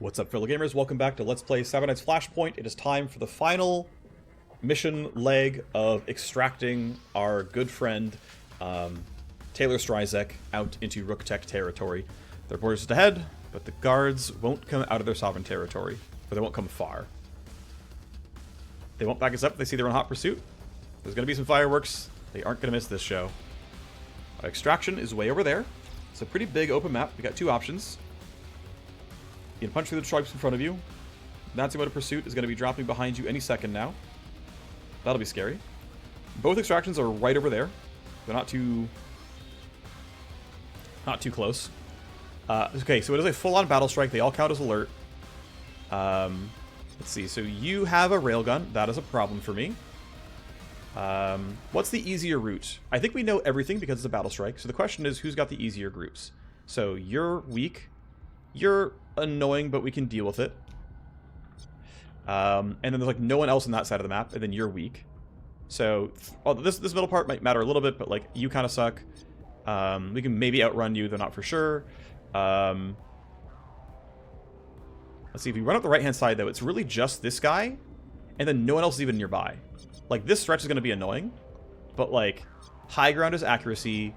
What's up, fellow gamers? Welcome back to Let's Play Cybernetics Flashpoint. It is time for the final mission leg of extracting our good friend Taylor Stryzek out into Rook Tech territory. Their borders just ahead, but the guards won't come out of their sovereign territory, or they won't come far. They won't back us up if they see they're in hot pursuit. There's going to be some fireworks. They aren't going to miss this show. Our extraction is way over there. It's a pretty big open map. We got two options. You can punch through the stripes in front of you. Matsumoto pursuit is going to be dropping behind you any second now. That'll be scary. Both extractions are right over there. They're not too close. Okay, so it is a full-on battle strike. They all count as alert. Let's see. So you have a railgun. That is a problem for me. What's the easier route? I think we know everything because it's a battle strike. So the question is, who's got the easier groups? So you're weak. You're annoying, but we can deal with it. And then there's like no one else on that side of the map, and then you're weak. So this middle part might matter a little bit, but like you kind of suck. We can maybe outrun you, though not for sure. Let's see, if we run up the right hand side though, it's really just this guy, and then no one else is even nearby. Like this stretch is going to be annoying, but like high ground is accuracy,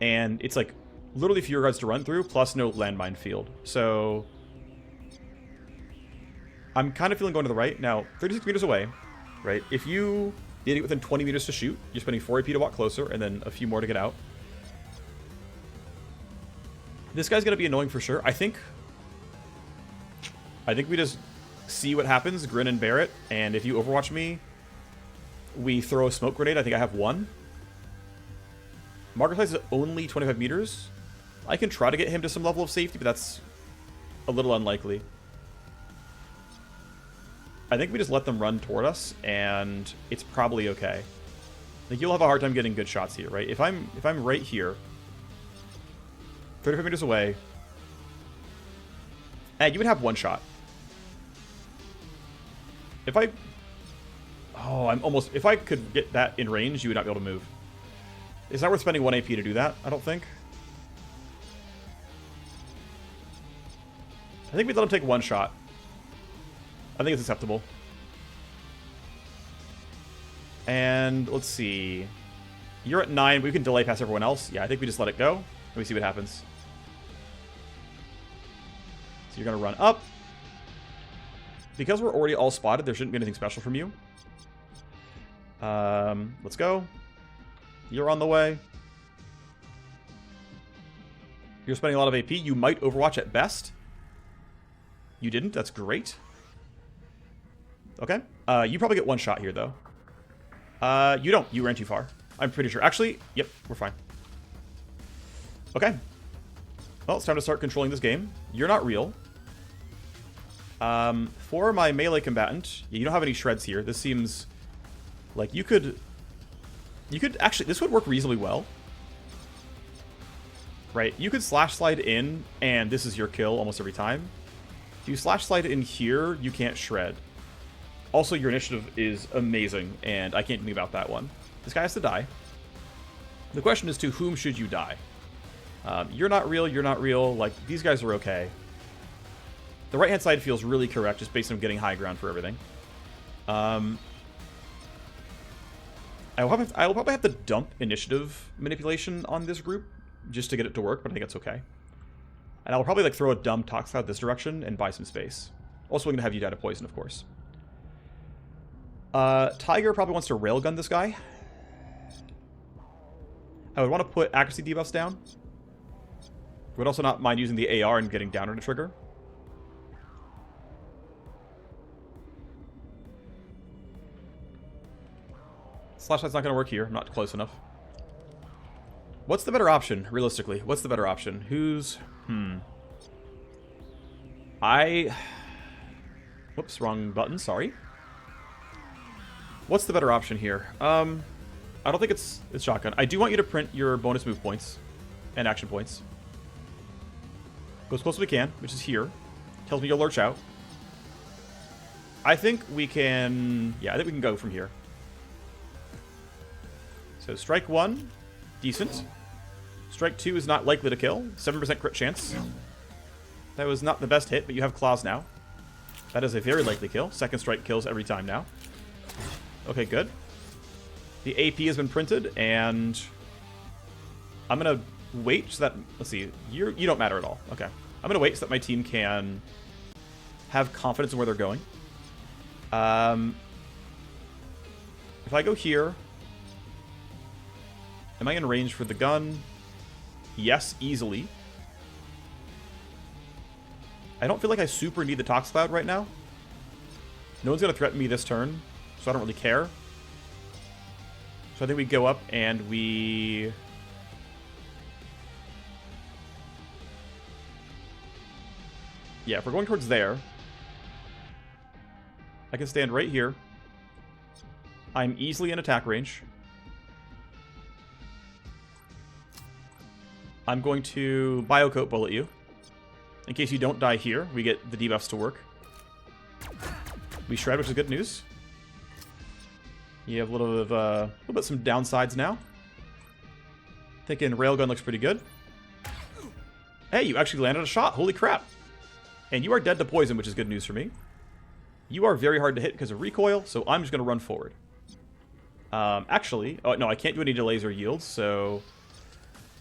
and it's like literally fewer guards to run through, plus no landmine field. So I'm kind of feeling going to the right. Now, 36 meters away, right? If you did it within 20 meters to shoot, you're spending 4 AP to walk closer, and then a few more to get out. This guy's going to be annoying for sure. I think we just see what happens, grin and bear it, and if you overwatch me, we throw a smoke grenade. I think I have one. Marker size is only 25 meters. I can try to get him to some level of safety, but that's a little unlikely. I think we just let them run toward us, and it's probably okay. Like you'll have a hard time getting good shots here, right? If I'm right here, 35 meters away, and you would have one shot. If I could get that in range, you would not be able to move. It's not worth spending 1 AP to do that, I don't think. I think we let him take one shot. I think it's acceptable. And let's see. You're at 9, but we can delay past everyone else. Yeah, I think we just let it go, and we see what happens. So you're going to run up. Because we're already all spotted, there shouldn't be anything special from you. Let's go. You're on the way. You're spending a lot of AP. You might overwatch at best. You didn't. That's great. Okay. You probably get one shot here, though. You don't. You ran too far. I'm pretty sure. Actually, yep, we're fine. Okay. Well, it's time to start controlling this game. You're not real. For my melee combatant, you don't have any shreds here. This seems like you could actually, this would work reasonably well. Right? You could slash slide in, and this is your kill almost every time. If you slash slide in here, you can't shred. Also, your initiative is amazing, and I can't do anything about that one. This guy has to die. The question is, to whom should you die? You're not real, you're not real. Like, these guys are okay. The right-hand side feels really correct, just based on getting high ground for everything. I will probably have to dump initiative manipulation on this group, just to get it to work, but I think that's okay. And I'll probably like throw a dumb tox cloud this direction and buy some space. Also, we're going to have you die to poison, of course. Tiger probably wants to railgun this guy. I would want to put accuracy debuffs down. Would also not mind using the AR and getting down on a trigger. Flashlight's not going to work here. I'm not close enough. What's the better option, realistically? What's the better option? Who's... Whoops, wrong button, sorry. What's the better option here? I don't think it's shotgun. I do want you to print your bonus move points and action points. Go as close as we can, which is here. Tells me you'll lurch out. I think we can... Yeah, I think we can go from here. So strike 1, decent. Strike 2 is not likely to kill. 7% crit chance. That was not the best hit, but you have claws now. That is a very likely kill. Second strike kills every time now. Okay, good. The AP has been printed, and I'm going to wait so that... Let's see. You don't matter at all. Okay. I'm going to wait so that my team can have confidence in where they're going. If I go here... Am I in range for the gun? Yes, easily. I don't feel like I super need the Tox Cloud right now. No one's going to threaten me this turn, so I don't really care. So I think we go up and we... Yeah, if we're going towards there, I can stand right here. I'm easily in attack range. I'm going to Biocoat Bullet you. In case you don't die here, we get the debuffs to work. We shred, which is good news. You have a little bit some downsides now. Thinking Railgun looks pretty good. Hey, you actually landed a shot. Holy crap. And you are dead to poison, which is good news for me. You are very hard to hit because of recoil, so I'm just going to run forward. Actually, oh no, I can't do any delays or yields, so...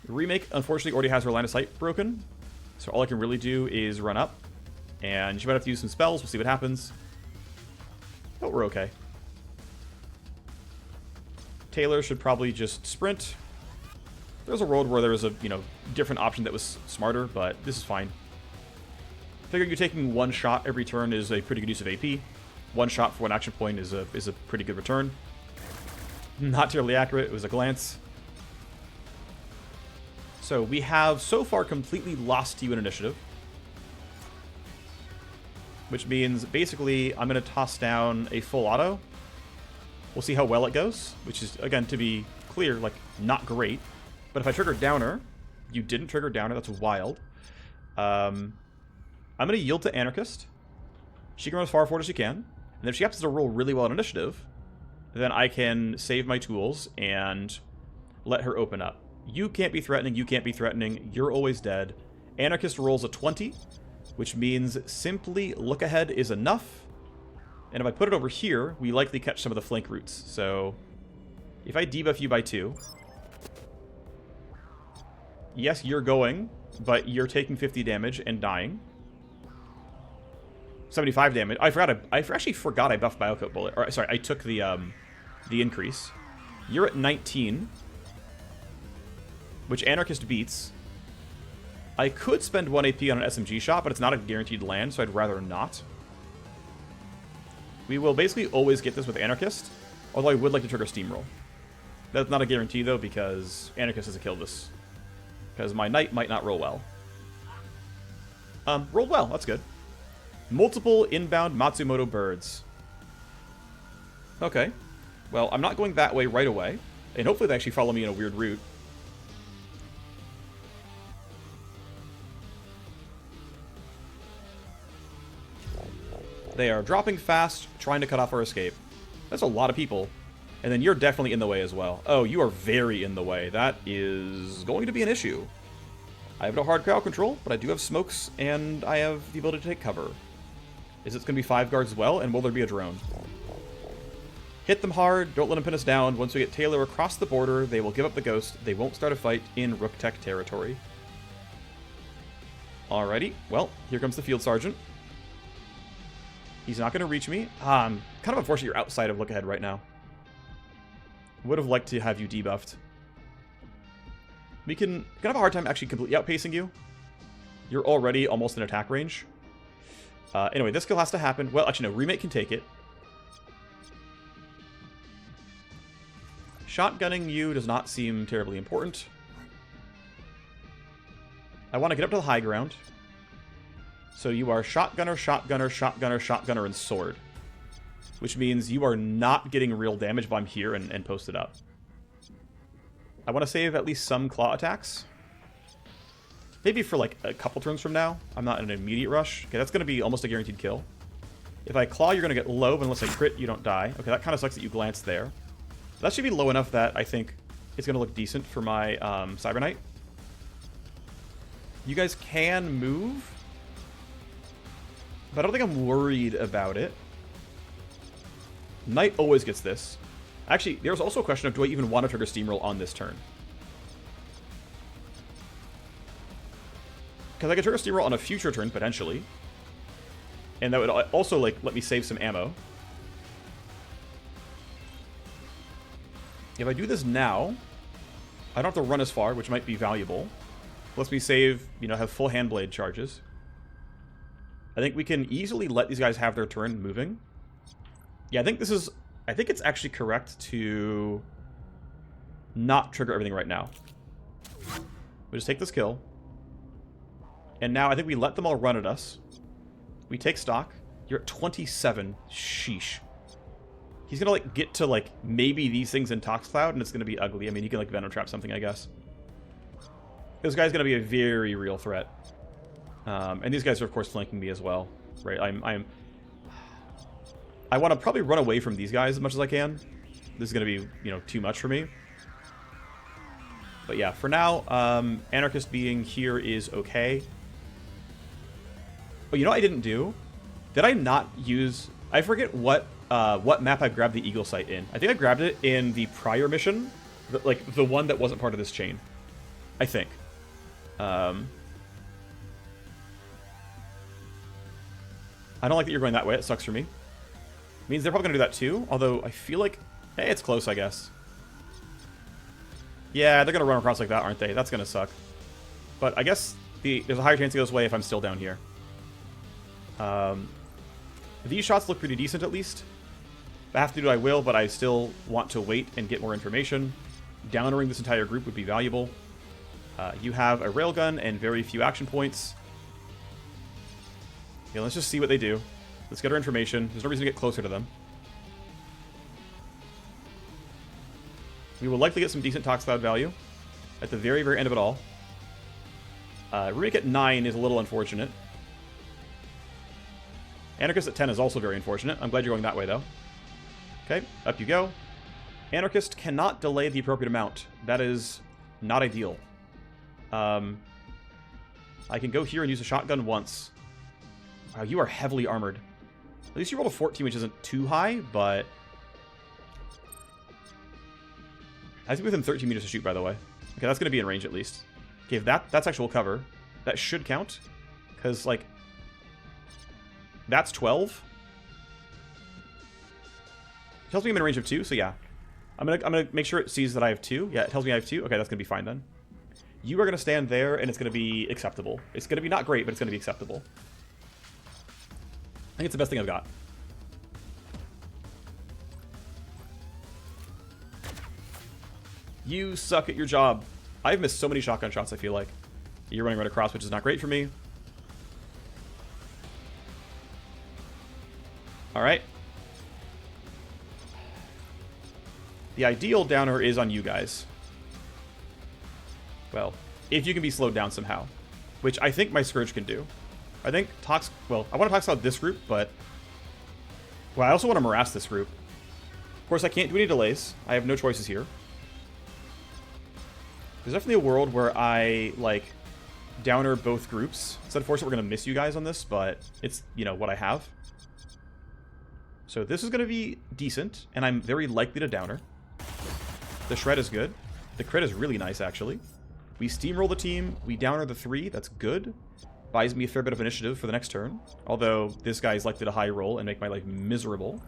Remake, unfortunately, already has her line of sight broken. So all I can really do is run up. And she might have to use some spells. We'll see what happens. But we're okay. Taylor should probably just sprint. There's a world where there was a, different option that was smarter, but this is fine. Figuring you're taking one shot every turn is a pretty good use of AP. One shot for one action point is a pretty good return. Not terribly accurate. It was a glance. So we have so far completely lost to you in initiative. Which means basically I'm going to toss down a full auto. We'll see how well it goes. Which is, again, to be clear, like, not great. But if I trigger Downer, you didn't trigger Downer, that's wild. I'm going to yield to Anarchist. She can run as far forward as she can. And if she happens to roll really well in initiative, then I can save my tools and let her open up. You can't be threatening, you can't be threatening, you're always dead. Anarchist rolls a 20, which means simply look ahead is enough. And if I put it over here, we likely catch some of the flank routes. So if I debuff you by 2, yes, you're going, but you're taking 50 damage and dying. 75 damage. I actually forgot I buffed Biocoat Bullet. Or sorry, I took the increase. You're at 19. Which Anarchist beats. I could spend 1 AP on an SMG shot, but it's not a guaranteed land, so I'd rather not. We will basically always get this with Anarchist, although I would like to trigger Steamroll. That's not a guarantee, though, because Anarchist has to kill this. Because my Knight might not roll well. Rolled well, that's good. Multiple inbound Matsumoto birds. Okay. Well, I'm not going that way right away, and hopefully they actually follow me in a weird route. They are dropping fast, trying to cut off our escape. That's a lot of people. And then you're definitely in the way as well. Oh, you are very in the way. That is going to be an issue. I have no hard crowd control, but I do have smokes, and I have the ability to take cover. Is it going to be 5 guards as well, and will there be a drone? Hit them hard, don't let them pin us down. Once we get Taylor across the border, they will give up the ghost. They won't start a fight in Rook Tech territory. Alrighty, well, here comes the Field Sergeant. He's not going to reach me. Kind of unfortunate you're outside of look ahead right now. Would have liked to have you debuffed. We can have a hard time actually completely outpacing you. You're already almost in attack range. Anyway, this kill has to happen. Well, actually, no. Remake can take it. Shotgunning you does not seem terribly important. I want to get up to the high ground. So you are shotgunner, shotgunner, shotgunner, shotgunner, and sword. Which means you are not getting real damage if I'm here and posted up. I want to save at least some claw attacks. Maybe for like a couple turns from now. I'm not in an immediate rush. Okay, that's going to be almost a guaranteed kill. If I claw, you're going to get low, but unless I crit, you don't die. Okay, that kind of sucks that you glanced there. That should be low enough that I think it's going to look decent for my Cyber Knight. You guys can move. But I don't think I'm worried about it. Knight always gets this. Actually, there's also a question of, do I even want to trigger Steamroll on this turn? Because I could trigger Steamroll on a future turn, potentially. And that would also, like, let me save some ammo. If I do this now, I don't have to run as far, which might be valuable. Lets me save, you know, have full Handblade charges. I think we can easily let these guys have their turn moving. Yeah, I think this is... I think it's actually correct to not trigger everything right now. We just take this kill. And now I think we let them all run at us. We take stock. You're at 27. Sheesh. He's gonna, like, get to, like, maybe these things in Tox Cloud, and it's gonna be ugly. I mean, he can, like, Venom Trap something, I guess. This guy's gonna be a very real threat. And these guys are, of course, flanking me as well. Right? I want to probably run away from these guys as much as I can. This is gonna be, you know, too much for me. But yeah, for now, Anarchist being here is okay. But you know what I didn't do? Did I not use... I forget what map I grabbed the Eagle Sight in. I think I grabbed it in the prior mission. Like, the one that wasn't part of this chain. I think. I don't like that you're going that way. It sucks for me. Means they're probably going to do that too. Although, I feel like... Hey, it's close, I guess. Yeah, they're going to run across like that, aren't they? That's going to suck. But I guess there's a higher chance it goes away if I'm still down here. These shots look pretty decent, at least. If I have to do it, I will, but I still want to wait and get more information. Downering this entire group would be valuable. You have a railgun and very few action points. Yeah, let's just see what they do. Let's get our information. There's no reason to get closer to them. We will likely get some decent Tox Cloud value at the very, very end of it all. Runic at 9 is a little unfortunate. Anarchist at 10 is also very unfortunate. I'm glad you're going that way, though. Okay, up you go. Anarchist cannot delay the appropriate amount. That is not ideal. I can go here and use a shotgun once. Wow, you are heavily armored. At least you rolled a 14, which isn't too high, but... I have to be within 13 meters to shoot, by the way. Okay, that's going to be in range at least. Okay, that's actual cover. That should count. Because, like... That's 12. It tells me I'm in range of 2, so yeah. I'm gonna make sure it sees that I have 2. Yeah, it tells me I have 2. Okay, that's gonna be fine then. You are gonna stand there, and it's gonna be acceptable. It's gonna be not great, but it's gonna be acceptable. I think it's the best thing I've got. You suck at your job. I've missed so many shotgun shots, I feel like. You're running right across, which is not great for me. Alright. The ideal downer is on you guys. Well, if you can be slowed down somehow. Which I think my Scourge can do. I think Tox... Well, I want to Tox out this group, but... Well, I also want to Morass this group. Of course, I can't do any delays. I have no choices here. There's definitely a world where I, like, downer both groups. It's unfortunate we're going to miss you guys on this, but it's, you know, what I have. So this is going to be decent, and I'm very likely to downer. The shred is good. The crit is really nice, actually. We steamroll the team. We downer the 3. That's good. Buys me a fair bit of initiative for the next turn. Although this guy is likely to high roll and make my life miserable.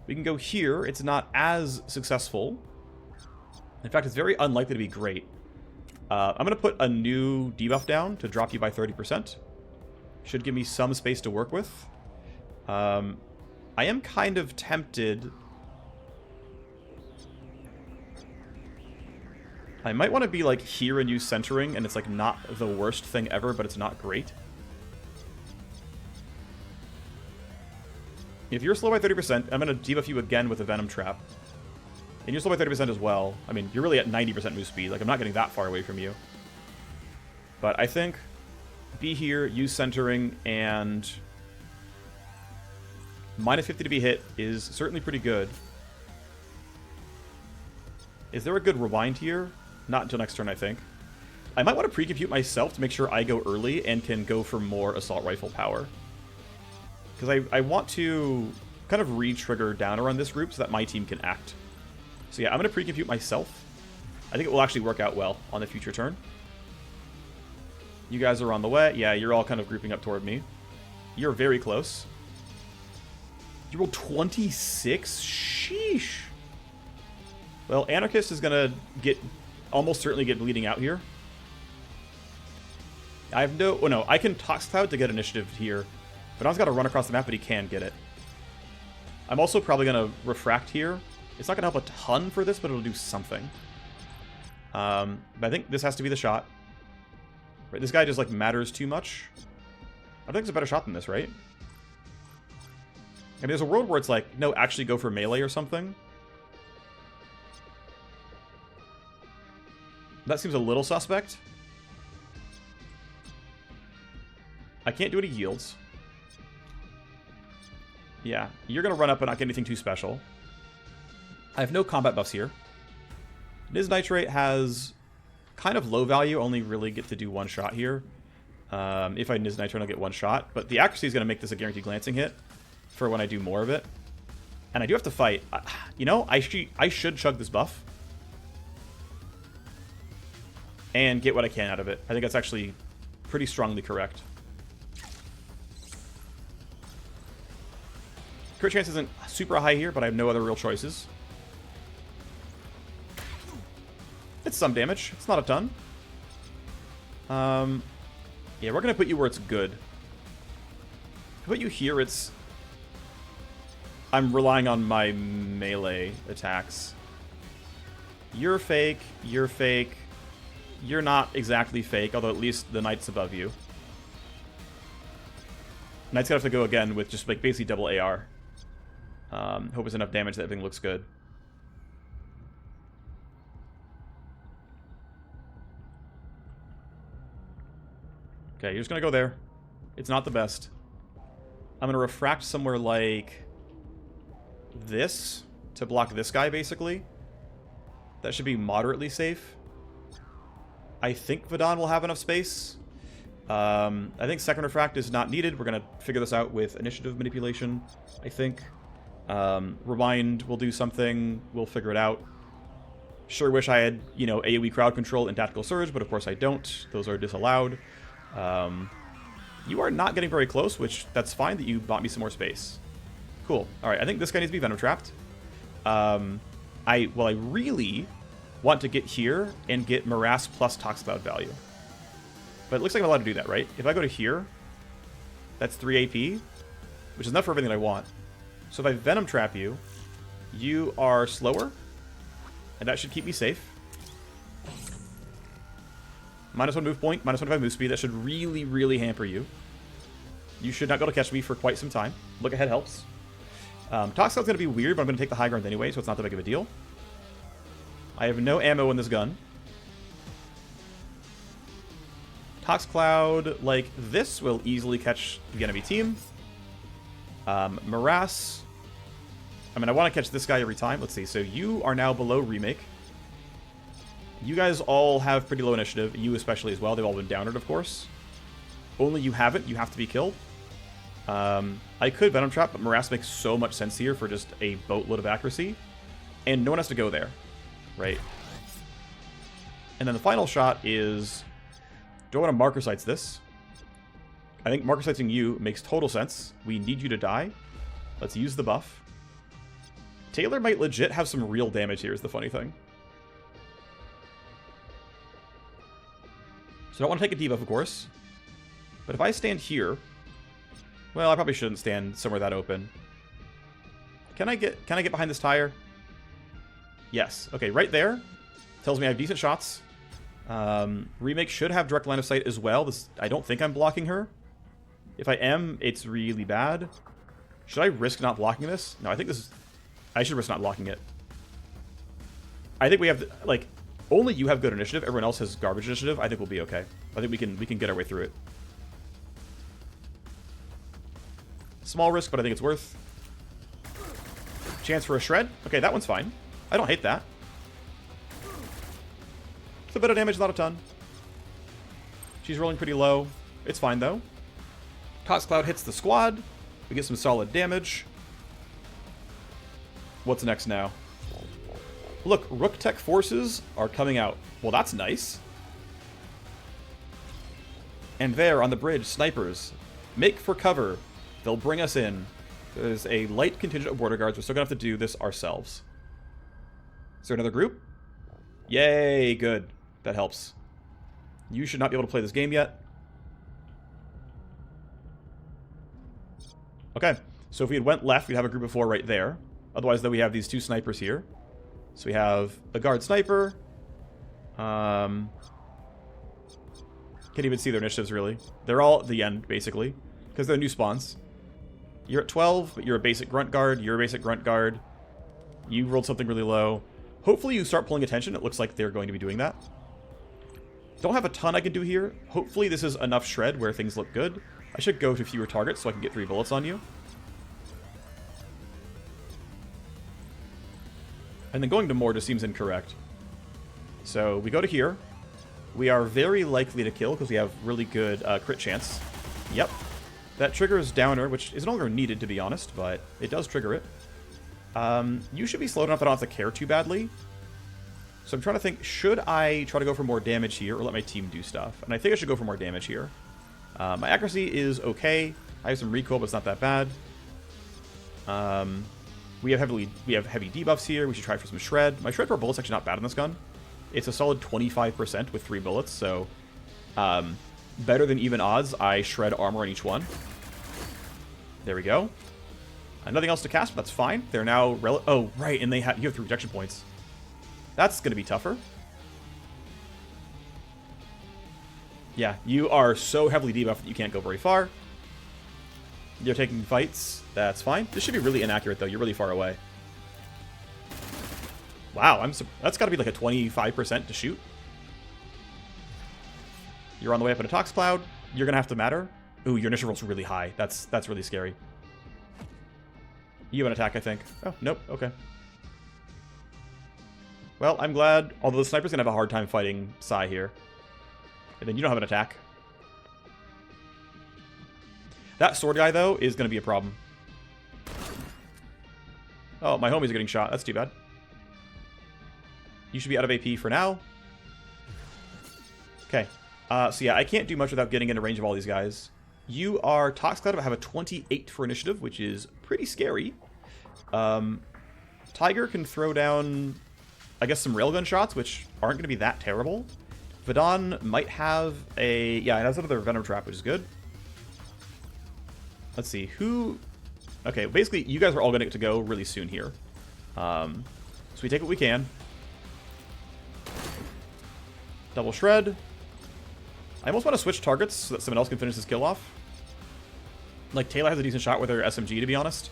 We can go here. It's not as successful. In fact, it's very unlikely to be great. I'm going to put a new debuff down to drop you by 30%. Should give me some space to work with. I am kind of tempted. I might want to be like here and use centering, and it's like not the worst thing ever, but it's not great. If you're slow by 30%, I'm going to debuff you again with a Venom Trap. And you're slow by 30% as well. I mean, you're really at 90% move speed. Like, I'm not getting that far away from you. But I think be here, use centering, and minus 50 to be hit is certainly pretty good. Is there a good rewind here? Not until next turn, I think. I might want to pre-compute myself to make sure I go early and can go for more assault rifle power. Because I want to kind of re-trigger downer on this group so that my team can act. So yeah, I'm going to pre-compute myself. I think it will actually work out well on the future turn. You guys are on the way. Yeah, you're all kind of grouping up toward me. You're very close. You rolled 26? Sheesh. Well, Anarchist is going to almost certainly get bleeding out here. I have no... Oh, no. I can Tox Cloud to get initiative here. But I've got to run across the map, but he can get it. I'm also probably going to Refract here. It's not going to help a ton for this, but it'll do something. But I think this has to be the shot. Right, this guy just, like, matters too much. I think it's a better shot than this, right? I mean, there's a world where it's like, no, actually go for melee or something. That seems a little suspect. I can't do any yields. Yeah, you're going to run up and not get anything too special. I have no combat buffs here. Niz Nitrate has kind of low value, only really get to do one shot here. If I Niz Nitrate, I'll get one shot. But the accuracy is going to make this a guaranteed glancing hit for when I do more of it. And I do have to fight. You know, I should chug this buff. And get what I can out of it. I think that's actually pretty strongly correct. Crit chance isn't super high here, but I have no other real choices. It's some damage. It's not a ton. Yeah, we're going to put you where it's good. If I put you here, it's... I'm relying on my melee attacks. You're fake. You're fake. You're not exactly fake, although at least the Knight's above you. Knight's going to have to go again with just like basically double AR. Hope it's enough damage that everything looks good. Okay, you're just going to go there. It's not the best. I'm going to refract somewhere like this to block this guy, basically. That should be moderately safe. I think Vadon will have enough space. I think second refract is not needed. We're going to figure this out with initiative manipulation, I think. Remind will do something. We'll figure it out. Sure wish I had, you know, AoE crowd control and tactical surge, but of course I don't. Those are disallowed. You are not getting very close, which that's fine that you bought me some more space. Cool. All right, I think this guy needs to be venom trapped. I really want to get here and get Morass plus Tox Cloud value. But it looks like I'm allowed to do that, right? If I go to here, that's 3 AP, which is enough for everything that I want. So if I Venom Trap you, you are slower, and that should keep me safe. -1 move point, -25 move speed. That should really, really hamper you. You should not be able to catch me for quite some time. Look ahead helps. Tox Cloud's going to be weird, but I'm going to take the high ground anyway, so it's not that big of a deal. I have no ammo in this gun. Tox Cloud, like this, will easily catch the enemy team. Morass. I mean, I want to catch this guy every time. Let's see. So you are now below Remake. You guys all have pretty low initiative. You especially as well. They've all been downed, of course. Only you haven't. You have to be killed. I could Venom Trap, but Morass makes so much sense here for just a boatload of accuracy. And no one has to go there. Right? And then the final shot is... Do I want to Marker Sights this? I think Marker Sightsing you makes total sense. We need you to die. Let's use the buff. Taylor might legit have some real damage here, is the funny thing. So I don't want to take a debuff, of course. But if I stand here... Well, I probably shouldn't stand somewhere that open. Can I get behind this tire? Yes. Okay, right there. Tells me I have decent shots. Remake should have direct line of sight as well. I don't think I'm blocking her. If I am, it's really bad. Should I risk not blocking this? No, I think this is... I should risk not blocking it. I think we have... Like, only you have good initiative. Everyone else has garbage initiative. I think we'll be okay. I think we can get our way through it. Small risk, but I think it's worth. Chance for a shred. Okay, that one's fine. I don't hate that. It's a bit of damage, not a ton. She's rolling pretty low. It's fine, though. Tox Cloud hits the squad. We get some solid damage. What's next now? Look, Rook Tech forces are coming out. Well, that's nice. And there, on the bridge, snipers. Make for cover. They'll bring us in. There's a light contingent of border guards. We're still going to have to do this ourselves. Is there another group? Yay, good. That helps. You should not be able to play this game yet. Okay, so if we had went left, we'd have a group of 4 right there. Otherwise, though, we have these 2 snipers here. So we have a guard sniper. Can't even see their initiatives, really. They're all at the end, basically, because they're new spawns. You're at 12, but you're a basic grunt guard. You're a basic grunt guard. You rolled something really low. Hopefully you start pulling attention. It looks like they're going to be doing that. Don't have a ton I can do here. Hopefully this is enough shred where things look good. I should go to fewer targets so I can get 3 bullets on you. And then going to more just seems incorrect. So we go to here. We are very likely to kill because we have really good crit chance. Yep. That triggers downer, which is no longer needed to be honest, but it does trigger it. You should be slowed enough that I don't have to care too badly. So I'm trying to think, should I try to go for more damage here or let my team do stuff? And I think I should go for more damage here. My accuracy is okay. I have some recoil, but it's not that bad. We have heavy debuffs here. We should try for some shred. My shred per bullet's actually not bad on this gun. It's a solid 25% with 3 bullets, so better than even odds. I shred armor on each one. There we go. Nothing else to cast, but that's fine. They're now oh, right, and you have 3 rejection points. That's going to be tougher. Yeah, you are so heavily debuffed that you can't go very far. You're taking fights. That's fine. This should be really inaccurate, though. You're really far away. Wow, that's got to be like a 25% to shoot. You're on the way up in a Tox Cloud. You're going to have to matter. Ooh, your initial roll's really high. That's really scary. You have an attack, I think. Oh, nope. Okay. Well, I'm glad. Although the sniper's going to have a hard time fighting Psy here. And then you don't have an attack. That sword guy, though, is going to be a problem. Oh, my homies are getting shot. That's too bad. You should be out of AP for now. Okay. So yeah, I can't do much without getting into range of all these guys. You are Tox Cloud, but have a 28 for initiative, which is pretty scary. Tiger can throw down, I guess, some railgun shots, which aren't going to be that terrible. Vidon might have a... Yeah, it has another Venom Trap, which is good. Let's see, who... Okay, basically, you guys are all going to get to go really soon here. So we take what we can. Double Shred. I almost want to switch targets so that someone else can finish this kill off. Like, Taylor has a decent shot with her SMG, to be honest.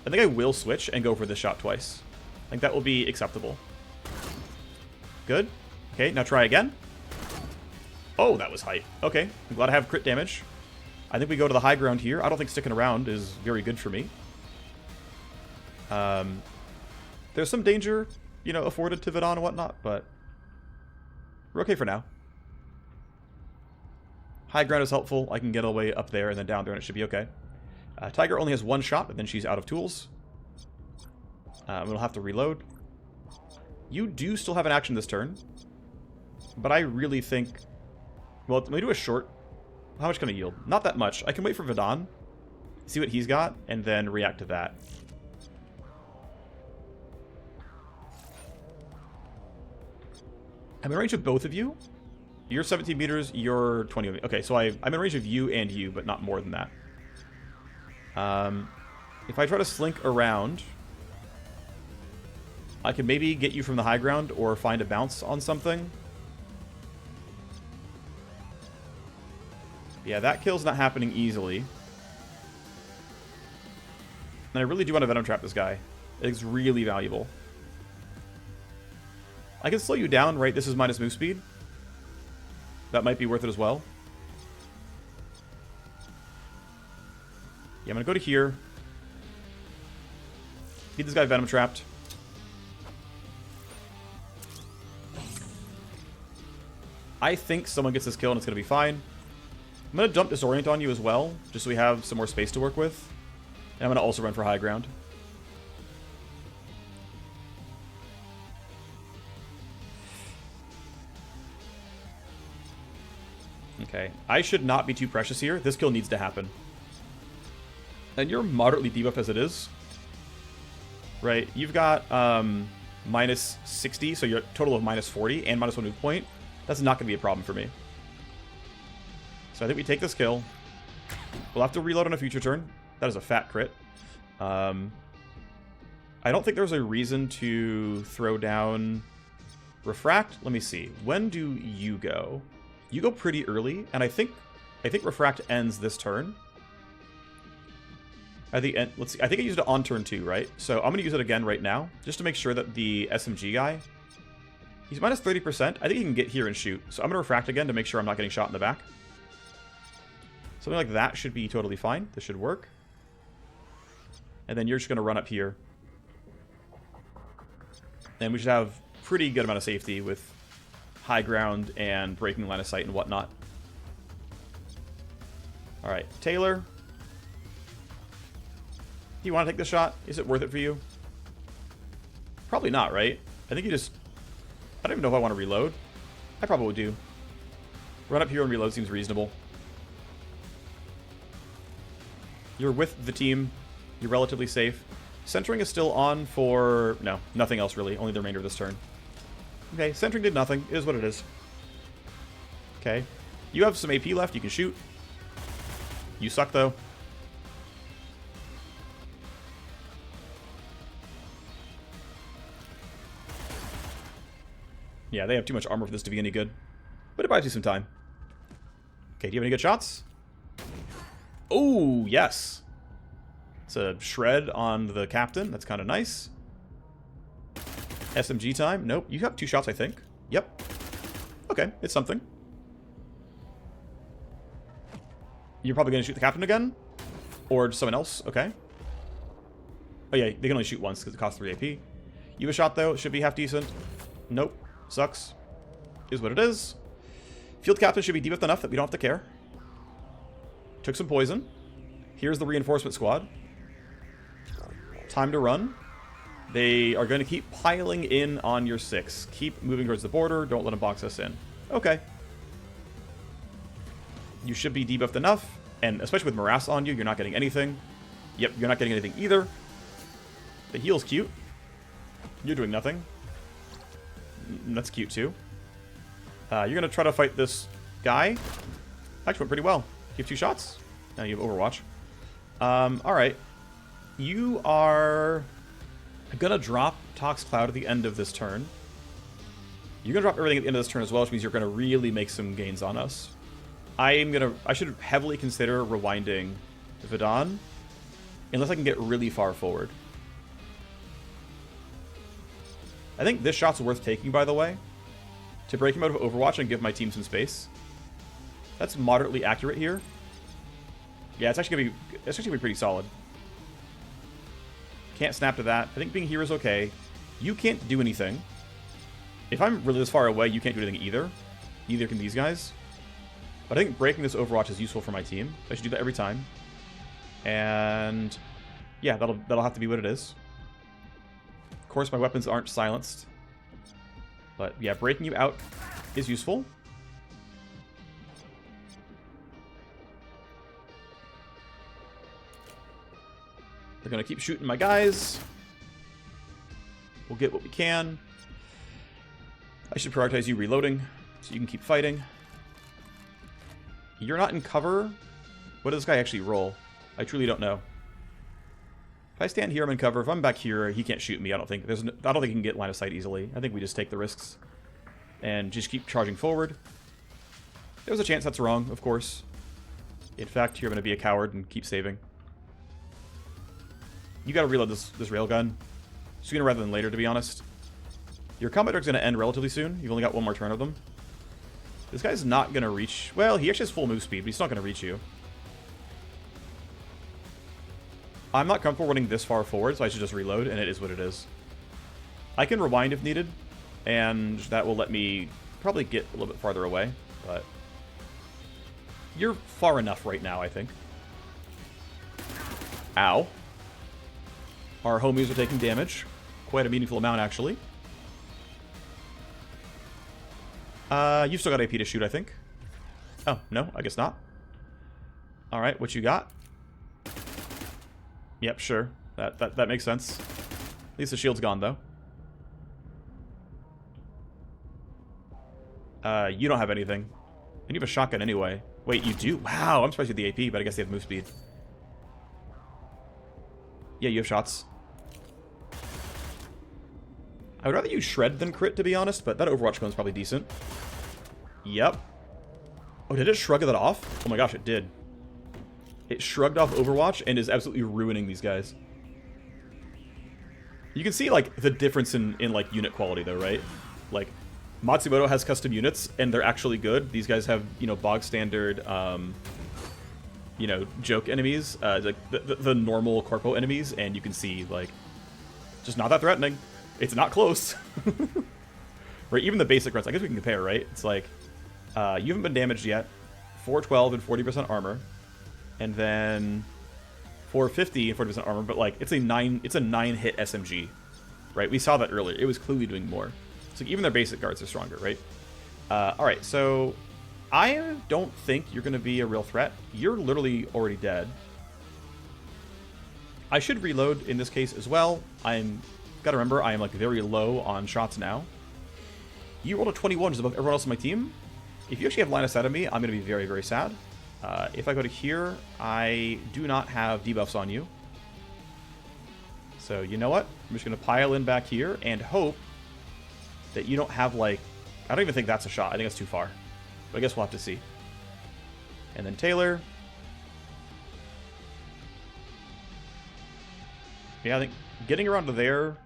I think I will switch and go for this shot twice. I think that will be acceptable. Good. Okay, now try again. Oh, that was high. Okay, I'm glad I have crit damage. I think we go to the high ground here. I don't think sticking around is very good for me. There's some danger, you know, afforded to Vidon and whatnot, but we're okay for now. High ground is helpful. I can get all the way up there and then down there, and it should be okay. Tiger only has 1 shot, but then she's out of tools. We'll have to reload. You do still have an action this turn, but I really think... Well, let me do a short. How much can I yield? Not that much. I can wait for Vidon, see what he's got, and then react to that. I'm in range of both of you. You're 17 meters, you're 20. Okay, so I'm in range of you and you, but not more than that. If I try to slink around, I can maybe get you from the high ground or find a bounce on something. Yeah, that kill's not happening easily. And I really do want to Venom Trap this guy. It's really valuable. I can slow you down, right? This is minus move speed. That might be worth it as well. Yeah, I'm going to go to here. Get this guy Venom Trapped. I think someone gets this kill and it's going to be fine. I'm going to dump Disorient on you as well, just so we have some more space to work with. And I'm going to also run for high ground. Okay, I should not be too precious here. This kill needs to happen. And you're moderately debuffed as it is. Right, you've got minus 60, so you're a total of minus 40 and minus 1 move point. That's not going to be a problem for me. So I think we take this kill. We'll have to reload on a future turn. That is a fat crit. I don't think there's a reason to throw down Refract. Let me see. When do you go? You go pretty early, and I think Refract ends this turn. At the end, let's see. I think I used it on turn 2, right? So I'm going to use it again right now, just to make sure that the SMG guy, he's minus 30%. I think he can get here and shoot. So I'm going to Refract again to make sure I'm not getting shot in the back. Something like that should be totally fine. This should work. And then you're just going to run up here. And we should have pretty good amount of safety with high ground and breaking line of sight and whatnot. Alright, Taylor. Do you want to take this shot? Is it worth it for you? Probably not, right? I think you just... I don't even know if I want to reload. I probably do. Run up here and reload seems reasonable. You're with the team. You're relatively safe. Centering is still on for... No, nothing else really. Only the remainder of this turn. Okay, centering did nothing. It is what it is. Okay. You have some AP left. You can shoot. You suck, though. Yeah, they have too much armor for this to be any good. But it buys you some time. Okay, do you have any good shots? Oh, yes. It's a shred on the captain. That's kind of nice. SMG time. Nope. You have 2 shots, I think. Yep. Okay, it's something. You're probably going to shoot the captain again? Or someone else? Okay. Oh, yeah, they can only shoot once because it costs 3 AP. You have a shot, though. It should be half decent. Nope. Sucks. Is what it is. Field captain should be debuffed enough that we don't have to care. Took some poison. Here's the reinforcement squad. Time to run. They are going to keep piling in on your 6. Keep moving towards the border. Don't let them box us in. Okay. You should be debuffed enough. And especially with Morass on you, you're not getting anything. Yep, you're not getting anything either. The heal's cute. You're doing nothing. That's cute too. You're going to try to fight this guy. Actually went pretty well. You have 2 shots. Now you have Overwatch. Alright. You are going to drop Tox Cloud at the end of this turn. You're going to drop everything at the end of this turn as well, which means you're going to really make some gains on us. I should heavily consider rewinding Vidon, unless I can get really far forward. I think this shot's worth taking, by the way, to break him out of Overwatch and give my team some space. That's moderately accurate here. Yeah, it's actually gonna be pretty solid. Can't snap to that. I think being here is okay. You can't do anything. If I'm really this far away, you can't do anything either. Neither can these guys. But I think breaking this Overwatch is useful for my team. I should do that every time. And yeah, that'll have to be what it is. Of course, my weapons aren't silenced. But yeah, breaking you out is useful. They're going to keep shooting my guys. We'll get what we can. I should prioritize you reloading so you can keep fighting. You're not in cover. What does this guy actually roll? I truly don't know. If I stand here, I'm in cover. If I'm back here, he can't shoot me. I don't think he can get line of sight easily. I think we just take the risks and just keep charging forward. There's a chance that's wrong, of course. In fact, you're going to be a coward and keep saving. You got to reload this railgun sooner rather than later, to be honest. Your combat arc's going to end relatively soon. You've only got 1 more turn of them. This guy's not going to reach... Well, he actually has full move speed, but he's not going to reach you. I'm not comfortable running this far forward, so I should just reload, and it is what it is. I can rewind if needed, and that will let me probably get a little bit farther away, but... you're far enough right now, I think. Ow. Our homies are taking damage. Quite a meaningful amount, actually. You've still got AP to shoot, I think. Oh, no, I guess not. Alright, what you got? Yep, sure. That makes sense. At least the shield's gone, though. You don't have anything. And you have a shotgun anyway. Wait, you do? Wow, I'm surprised you have the AP, but I guess they have move speed. Yeah, you have shots. I would rather use Shred than Crit, to be honest, but that Overwatch gun's probably decent. Yep. Oh, did it shrug that off? Oh my gosh, it did. It shrugged off Overwatch and is absolutely ruining these guys. You can see, like, the difference in like, unit quality, though, right? Like, Matsumoto has custom units, and they're actually good. These guys have, you know, bog standard, you know, joke enemies, like the normal corpo enemies, and you can see, like, just not that threatening. It's not close. Right, even the basic runs, I guess we can compare, right? It's like, you haven't been damaged yet, 412 and 40% armor, and then 450 and 40% armor, but, like, it's a 9-hit SMG, right? We saw that earlier. It was clearly doing more. So even their basic guards are stronger, right? Alright, so I don't think you're going to be a real threat. You're literally already dead. I should reload in this case as well. Gotta remember, I am, like, very low on shots now. You rolled a 21, just above everyone else on my team. If you actually have line of sight of me, I'm going to be very, very sad. If I go to here, I do not have debuffs on you. So, you know what? I'm just going to pile in back here and hope that you don't have, like... I don't even think that's a shot. I think that's too far. But I guess we'll have to see. And then Taylor. Yeah, I think getting around to there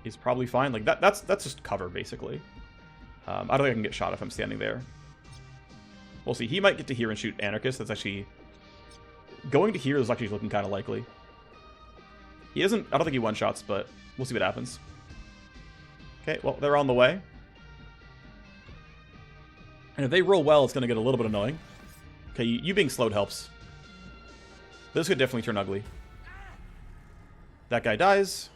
is probably fine. Like, that's just cover, basically. I don't think I can get shot if I'm standing there. We'll see. He might get to here and shoot Anarchist. That's actually... Going to here is actually looking kind of likely. He isn't... I don't think he one-shots, but we'll see what happens. Okay, well, they're on the way. And if they roll well, it's going to get a little bit annoying. Okay, you being slowed helps. This could definitely turn ugly. That guy dies.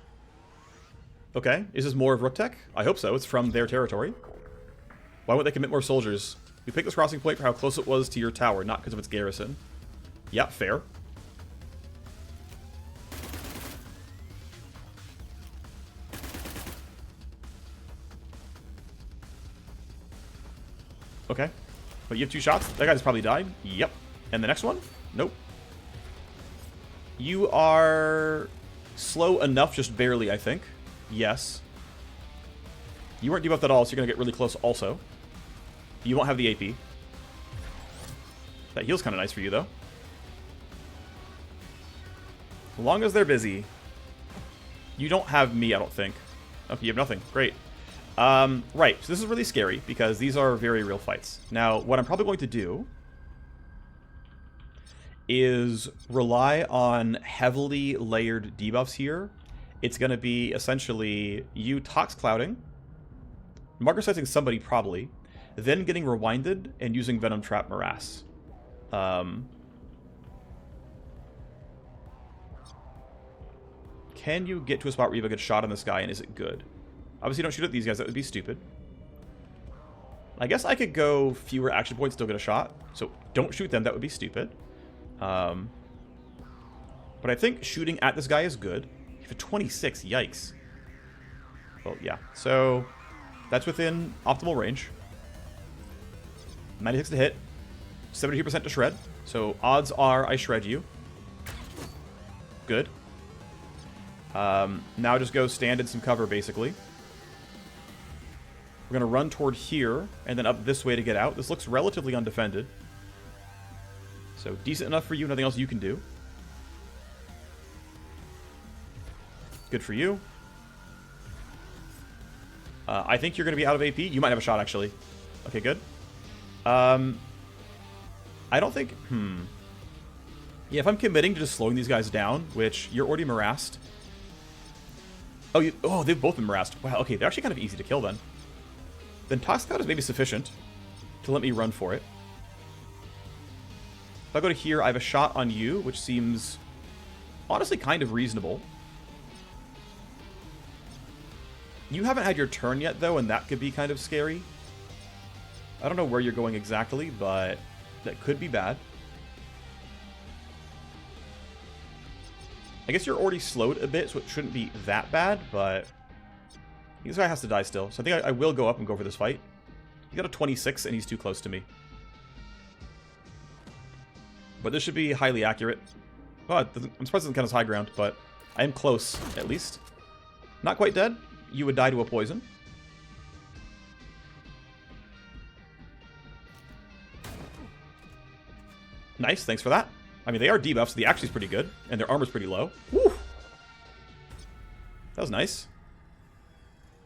Okay, is this more of Rook Tech? I hope so. It's from their territory. Why won't they commit more soldiers? We picked this crossing point for how close it was to your tower, not because of its garrison. Yeah, fair. Okay. But you have 2 shots? That guy's probably died. Yep. And the next one? Nope. You are slow enough, just barely, I think. Yes. You weren't debuffed at all, so you're going to get really close also. You won't have the AP. That heal's kind of nice for you, though. As long as they're busy. You don't have me, I don't think. Okay, you have nothing. Great. Right, so this is really scary, because these are very real fights. Now, what I'm probably going to do is rely on heavily layered debuffs here. It's going to be, essentially, you Tox Clouding, Marker-sizing somebody, probably, then getting Rewinded, and using Venom Trap Morass. Can you get to a spot where you have a good shot on this guy, and is it good? Obviously, don't shoot at these guys. That would be stupid. I guess I could go fewer action points, still get a shot. So don't shoot them. That would be stupid. But I think shooting at this guy is good. You have a 26. Yikes. Well, yeah. So that's within optimal range. 96 to hit. 72% to shred. So odds are I shred you. Good. Now just go stand in some cover, basically. We're going to run toward here, and then up this way to get out. This looks relatively undefended. So, decent enough for you, nothing else you can do. Good for you. I think you're going to be out of AP. You might have a shot, actually. Okay, good. I don't think... Yeah, if I'm committing to just slowing these guys down, which you're already morassed. Oh, they've both been morassed. Wow, okay, they're actually kind of easy to kill, then. Then Tox Cloud is maybe sufficient. to let me run for it. If I go to here, I have a shot on you, which seems honestly kind of reasonable. You haven't had your turn yet, though, and that could be kind of scary. I don't know where you're going exactly, but that could be bad. I guess you're already slowed a bit, so it shouldn't be that bad, but this guy has to die still. So I think I will go up and go for this fight. He's got a 26, and he's too close to me. But this should be highly accurate. Well, I'm surprised it doesn't count as high ground, but I am close, at least. Not quite dead. You would die to a poison. Nice, thanks for that. I mean, they are debuffs, so the actually is pretty good, and their armor's pretty low. Woo! That was nice.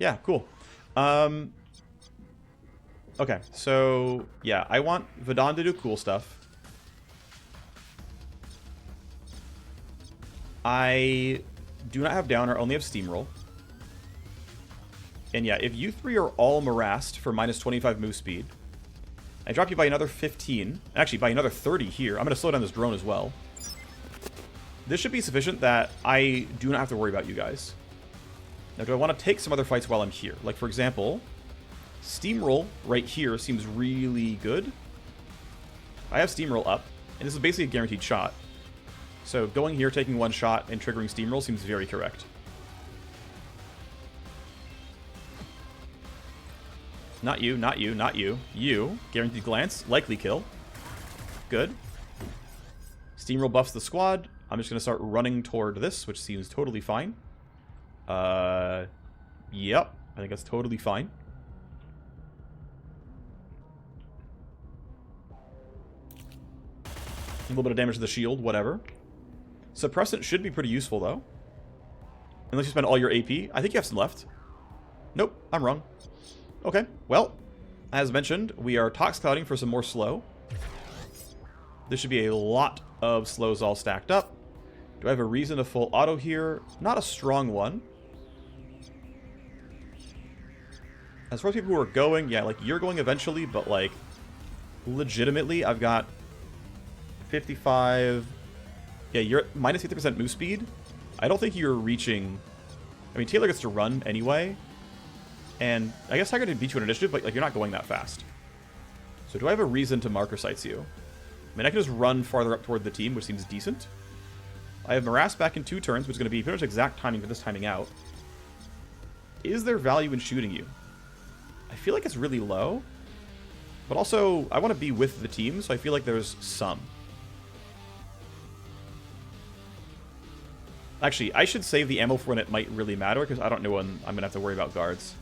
Yeah, cool. Okay, so, yeah, I want Vidon to do cool stuff. I do not have Downer, only have Steamroll. And yeah, if you three are all morassed for minus 25 move speed, I drop you by another 15. Actually, by another 30 here. I'm going to slow down this drone as well. This should be sufficient that I do not have to worry about you guys. Now, do I want to take some other fights while I'm here? Like, for example, Steamroll right here seems really good. I have Steamroll up, and this is basically a guaranteed shot. So going here, taking one shot, and triggering Steamroll seems very correct. Not you, not you, not you. You. Guaranteed glance. Likely kill. Good. Steamroll buffs the squad. I'm just going to start running toward this, which seems totally fine. Yep. I think that's totally fine. A little bit of damage to the shield, whatever. Suppressant should be pretty useful, though. Unless you spend all your AP. I think you have some left. Nope, I'm wrong. Okay, well, as mentioned, we are Tox Clouding for some more slow. This should be a lot of slows all stacked up. Do I have a reason to full auto here? Not a strong one. As far as people who are going, yeah, like, you're going eventually, but, like, legitimately, I've got 55... Yeah, you're at minus 50% move speed. I don't think you're reaching... I mean, Taylor gets to run anyway. And I guess Tiger did beat you in initiative, but like you're not going that fast. So do I have a reason to marker sights you? I mean, I can just run farther up toward the team, which seems decent. I have Morass back in 2 turns, which is going to be pretty much exact timing for this timing out. Is there value in shooting you? I feel like it's really low. But also, I want to be with the team, so I feel like there's some. Actually, I should save the ammo for when it might really matter, because I don't know when I'm going to have to worry about guards.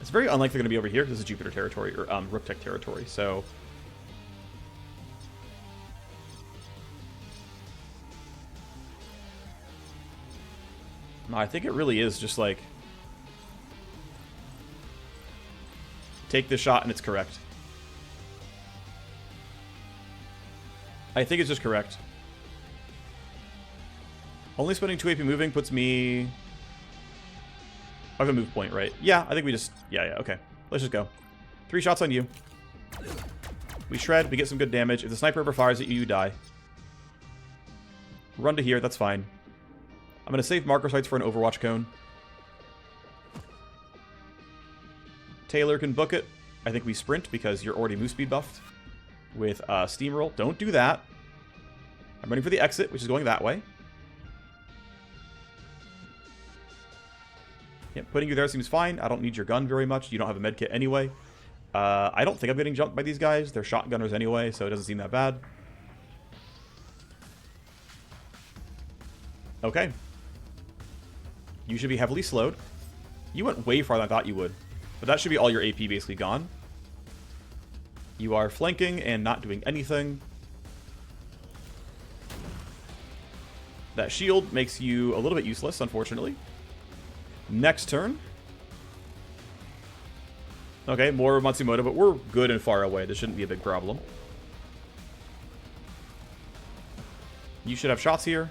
It's very unlikely they're going to be over here, because this is Jupiter territory, or Rook Tech territory, so... No, I think it really is just like... Take this shot and it's correct. I think it's just correct. Only spending 2 AP moving puts me... I have a move point, right? Yeah, I think we just... Yeah, okay. Let's just go. 3 shots on you. We shred, we get some good damage. If the sniper ever fires at you, you die. Run to here, that's fine. I'm going to save marker sites for an Overwatch cone. Taylor can book it. I think we sprint because you're already move speed buffed with Steamroll. Don't do that. I'm running for the exit, which is going that way. Yeah, putting you there seems fine. I don't need your gun very much. You don't have a medkit anyway. I don't think I'm getting jumped by these guys. They're shotgunners anyway, so it doesn't seem that bad. Okay. You should be heavily slowed. You went way farther than I thought you would. But that should be all your AP basically gone. You are flanking and not doing anything. That shield makes you a little bit useless, unfortunately. Next turn. Okay, more Matsumoto, but we're good and far away. This shouldn't be a big problem. You should have shots here.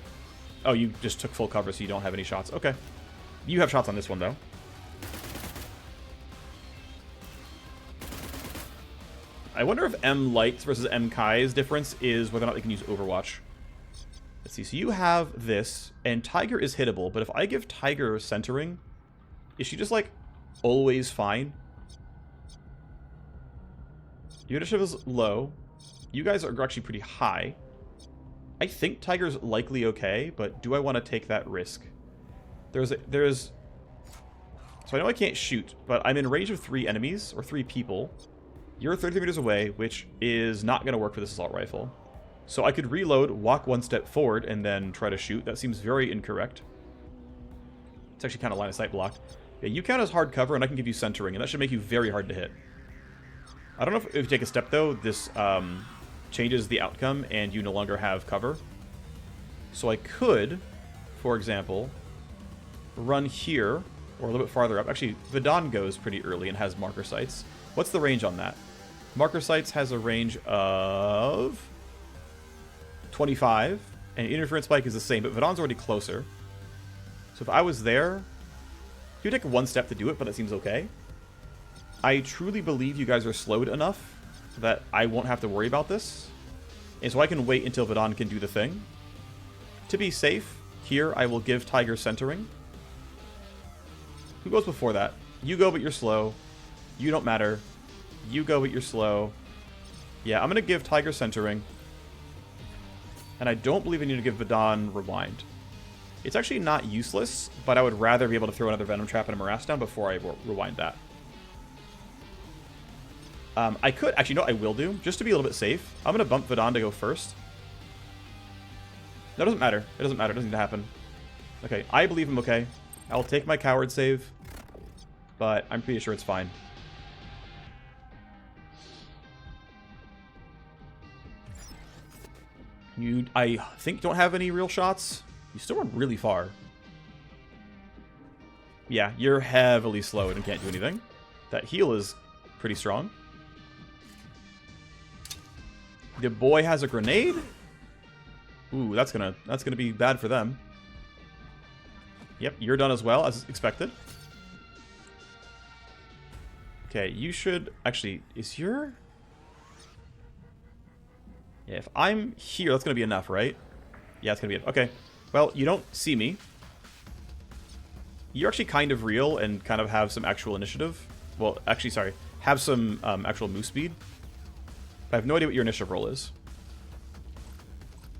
Oh, you just took full cover, so you don't have any shots. Okay. You have shots on this one, though. I wonder if M Lights versus M Kai's difference is whether or not they can use Overwatch. Let's see. So you have this, and Tiger is hittable, but if I give Tiger centering, is she just, like, always fine? Your initiative is low. You guys are actually pretty high. I think Tiger's likely okay, but do I want to take that risk? So I know I can't shoot, but I'm in range of 3 enemies, or 3 people. You're 33 meters away, which is not going to work for this assault rifle. So I could reload, walk 1 step forward, and then try to shoot. That seems very incorrect. It's actually kind of line of sight blocked. Yeah, you count as hard cover, and I can give you centering, and that should make you very hard to hit. I don't know if you take a step, though, this changes the outcome, and you no longer have cover. So I could, for example, run here, or a little bit farther up. Actually, Vidon goes pretty early and has marker sights. What's the range on that? Marker sights has a range of 25, and interference spike is the same, but Vidon's already closer. So if I was there, he would take 1 step to do it, but that seems okay. I truly believe you guys are slowed enough that I won't have to worry about this. And so I can wait until Vidon can do the thing. To be safe, here I will give Tiger centering. Who goes before that? You go, but you're slow. You don't matter. You go, but you're slow. Yeah, I'm going to give Tiger centering. And I don't believe I need to give Vidon rewind. It's actually not useless, but I would rather be able to throw another Venom Trap and a Morass down before I rewind that. I could, actually, no, I will do, just to be a little bit safe. I'm going to bump Vidon to go first. No, it doesn't matter. It doesn't matter. It doesn't need to happen. Okay, I believe I'm okay. I'll take my coward save, but I'm pretty sure it's fine. You, I think, don't have any real shots. You still run really far. Yeah, you're heavily slowed and can't do anything. That heal is pretty strong. The boy has a grenade. Ooh, that's gonna be bad for them. Yep, you're done as well, as expected. Okay, you should... Actually, is your... Yeah, if I'm here, that's gonna be enough, right? Yeah, it's gonna be it. Okay. Well, you don't see me. You're actually kind of real and kind of have some actual initiative. Well, actually, sorry. Have some actual move speed. I have no idea what your initiative roll is.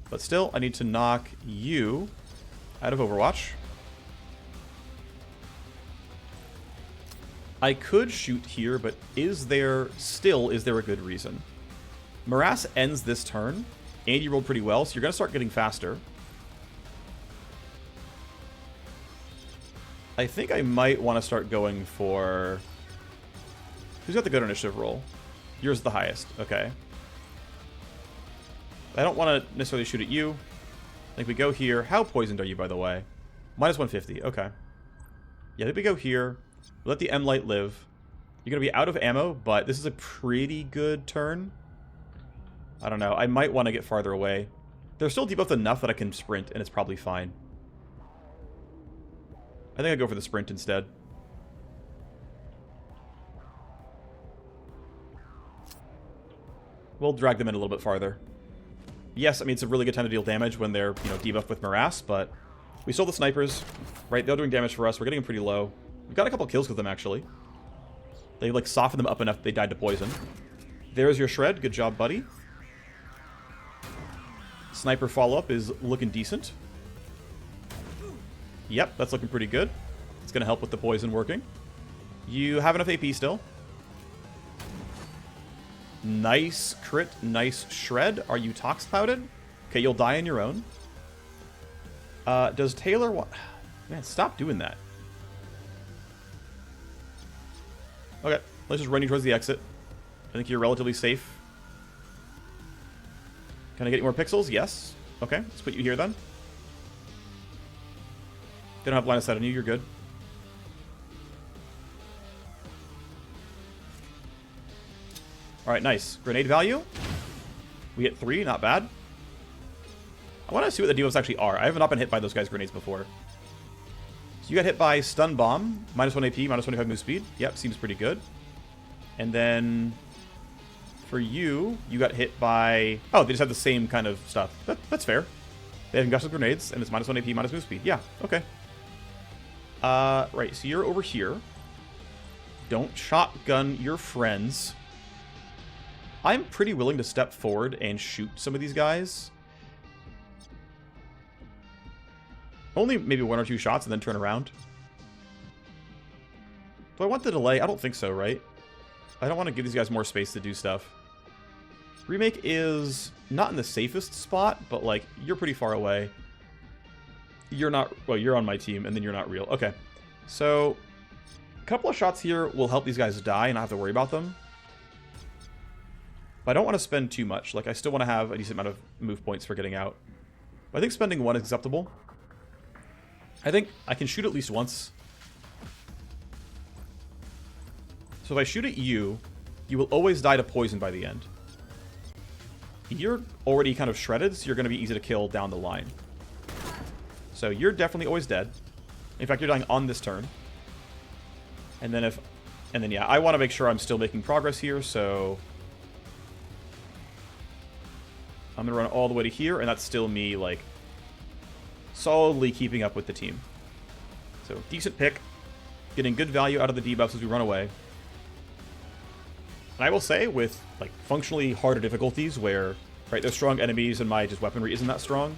But still, I need to knock you out of Overwatch. I could shoot here, but is there a good reason? Morass ends this turn, and you rolled pretty well, so you're going to start getting faster. I think I might want to start going for... Who's got the good initiative roll? Yours is the highest. Okay. I don't want to necessarily shoot at you. I think we go here. How poisoned are you, by the way? Minus 150. Okay. Yeah, I think we go here. Let the M-Light live. You're going to be out of ammo, but this is a pretty good turn. I don't know. I might want to get farther away. They're still debuffed enough that I can sprint, and it's probably fine. I think I go for the sprint instead. We'll drag them in a little bit farther. Yes, I mean, it's a really good time to deal damage when they're, you know, debuffed with Morass, but we stole the snipers, right? They're doing damage for us. We're getting them pretty low. We've got a couple kills with them, actually. They, like, softened them up enough that they died to poison. There's your shred. Good job, buddy. Sniper follow-up is looking decent. Yep, that's looking pretty good. It's going to help with the poison working. You have enough AP still. Nice crit, nice shred. Are you tox clouded? Okay, you'll die on your own. Does Taylor want... Man, stop doing that. Okay, let's just run you towards the exit. I think you're relatively safe. Can I get you more pixels? Yes. Okay, let's put you here then. They don't have line of sight on you, you're good. Alright, nice. Grenade value. We hit 3, not bad. I want to see what the debuffs actually are. I have not been hit by those guys' grenades before. So you got hit by Stun Bomb, minus 1 AP, minus 25 move speed. Yep, seems pretty good. And then For you, you got hit by... Oh, they just have the same kind of stuff. That's fair. They have concussive grenades, and it's -1 AP, minus move speed. Yeah, okay. Right, so you're over here. Don't shotgun your friends. I'm pretty willing to step forward and shoot some of these guys. Only maybe 1 or 2 shots and then turn around. Do I want the delay? I don't think so, right? I don't want to give these guys more space to do stuff. Remake is not in the safest spot, but, like, you're pretty far away. You're not... Well, you're on my team, and then you're not real. Okay. So, a couple of shots here will help these guys die and not have to worry about them. But I don't want to spend too much. Like, I still want to have a decent amount of move points for getting out. But I think spending 1 is acceptable. I think I can shoot at least once. So if I shoot at you, you will always die to poison by the end. You're already kind of shredded, so you're going to be easy to kill down the line. So you're definitely always dead. In fact, you're dying on this turn. And then yeah, I want to make sure I'm still making progress here, so I'm going to run all the way to here, and that's still me, like, solidly keeping up with the team. So, decent pick. Getting good value out of the debuffs as we run away. And I will say, with, like, functionally harder difficulties where, right, there's strong enemies and my just weaponry isn't that strong,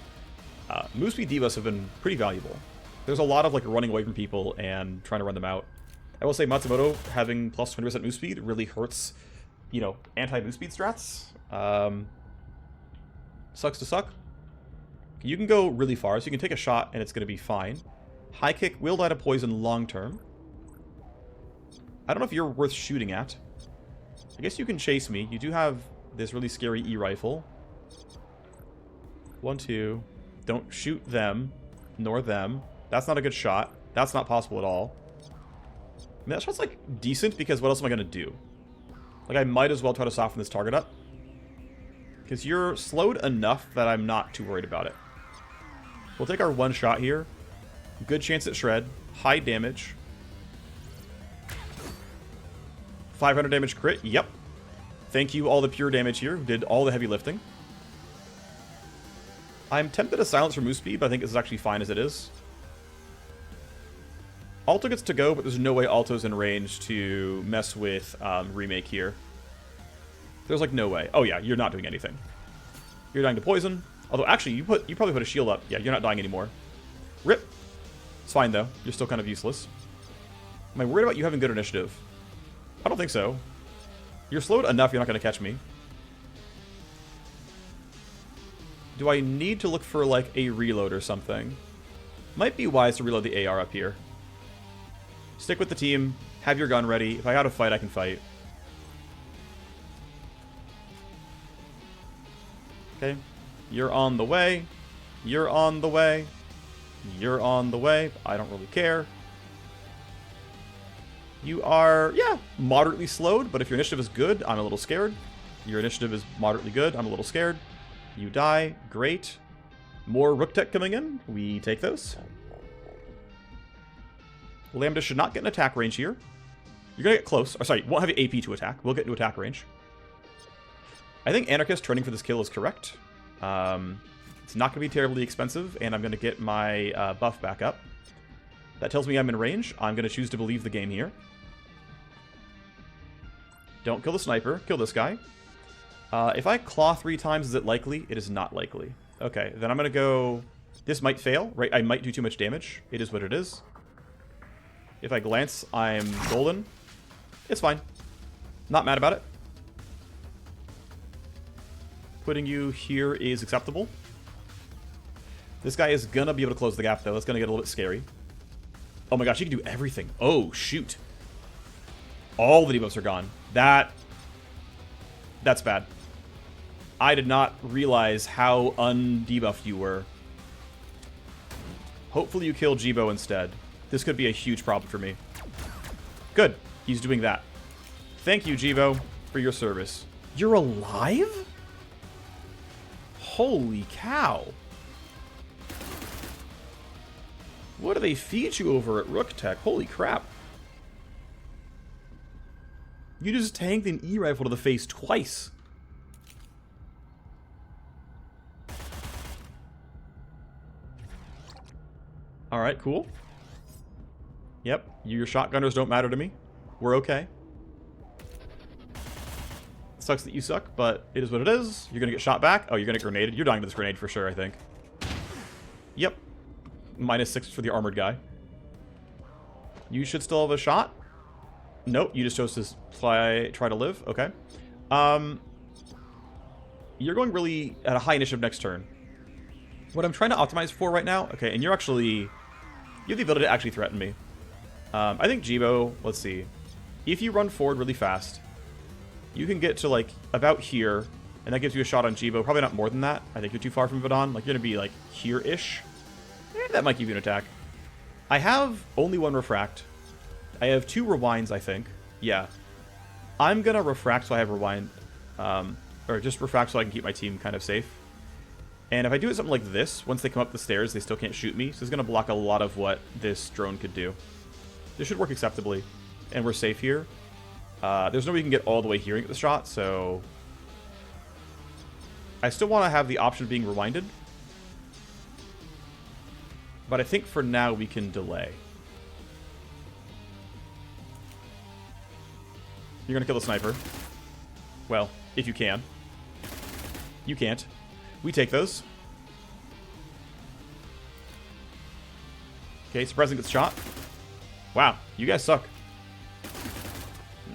move speed debuffs have been pretty valuable. There's a lot of, like, running away from people and trying to run them out. I will say Matsumoto having plus 20% move speed really hurts, you know, anti-move speed strats. Sucks to suck. You can go really far, so you can take a shot and it's going to be fine. High kick will die to poison long term. I don't know if you're worth shooting at. I guess you can chase me. You do have this really scary E-rifle. 1, 2. Don't shoot them, nor them. That's not a good shot. That's not possible at all. I mean, that shot's, like, decent because what else am I going to do? Like, I might as well try to soften this target up. Because you're slowed enough that I'm not too worried about it. We'll take our 1 shot here. Good chance at shred. High damage. 500 damage crit. Yep. Thank you, all the pure damage here. Did all the heavy lifting. I'm tempted to silence for move speed, but I think this is actually fine as it is. Alto gets to go, but there's no way Alto's in range to mess with Remake here. There's, like, no way. Oh, yeah, you're not doing anything. You're dying to poison. Although, actually, you probably put a shield up. Yeah, you're not dying anymore. Rip. It's fine, though. You're still kind of useless. Am I worried about you having good initiative? I don't think so. You're slowed enough, you're not going to catch me. Do I need to look for, like, a reload or something? Might be wise to reload the AR up here. Stick with the team. Have your gun ready. If I gotta fight, I can fight. Okay. You're on the way. You're on the way. You're on the way. I don't really care. You are, yeah, moderately slowed, but if your initiative is good, I'm a little scared. Your initiative is moderately good, I'm a little scared. You die, great. More Rook Tech coming in, we take those. Lambda should not get an attack range here. You're gonna get close, or sorry, won't have your AP to attack, we'll get into attack range. I think Anarchist turning for this kill is correct. It's not gonna be terribly expensive, and I'm gonna get my buff back up. That tells me I'm in range. I'm gonna choose to believe the game here. Don't kill the sniper. Kill this guy. If I claw 3 times, is it likely? It is not likely. Okay, then I'm going to go... This might fail, right? I might do too much damage. It is what it is. If I glance, I'm golden. It's fine. Not mad about it. Putting you here is acceptable. This guy is going to be able to close the gap, though. That's going to get a little bit scary. Oh my gosh, he can do everything. Oh, shoot. All the debuffs are gone. That's bad. I did not realize how undebuffed you were. Hopefully you kill Jibo instead. This could be a huge problem for me. Good. He's doing that. Thank you, Jibo, for your service. You're alive? Holy cow. What do they feed you over at Rook Tech? Holy crap. You just tanked an E-rifle to the face twice. Alright, cool. Yep, your shotgunners don't matter to me. We're okay. Sucks that you suck, but it is what it is. You're gonna get shot back. Oh, you're gonna get grenaded. You're dying to this grenade for sure, I think. Yep. -6 for the armored guy. You should still have a shot. Nope, you just chose to try to live. Okay. You're going really at a high initiative next turn. What I'm trying to optimize for right now... Okay, and you're actually... You have the ability to actually threaten me. I think Jibo... Let's see. If you run forward really fast, you can get to, like, about here, and that gives you a shot on Jibo. Probably not more than that. I think you're too far from Vadon. Like, you're going to be, like, here-ish. That might give you an attack. I have only one refract. I have 2 rewinds, I think. Yeah. I'm going to refract so I have rewind. Or just refract so I can keep my team kind of safe. And if I do it something like this, once they come up the stairs, they still can't shoot me. So it's going to block a lot of what this drone could do. This should work acceptably. And we're safe here. There's no way you can get all the way here and get the shot, so... I still want to have the option of being rewinded. But I think for now we can delay. You're going to kill the sniper. Well, if you can. You can't. We take those. Okay, Surprising gets shot. Wow, you guys suck.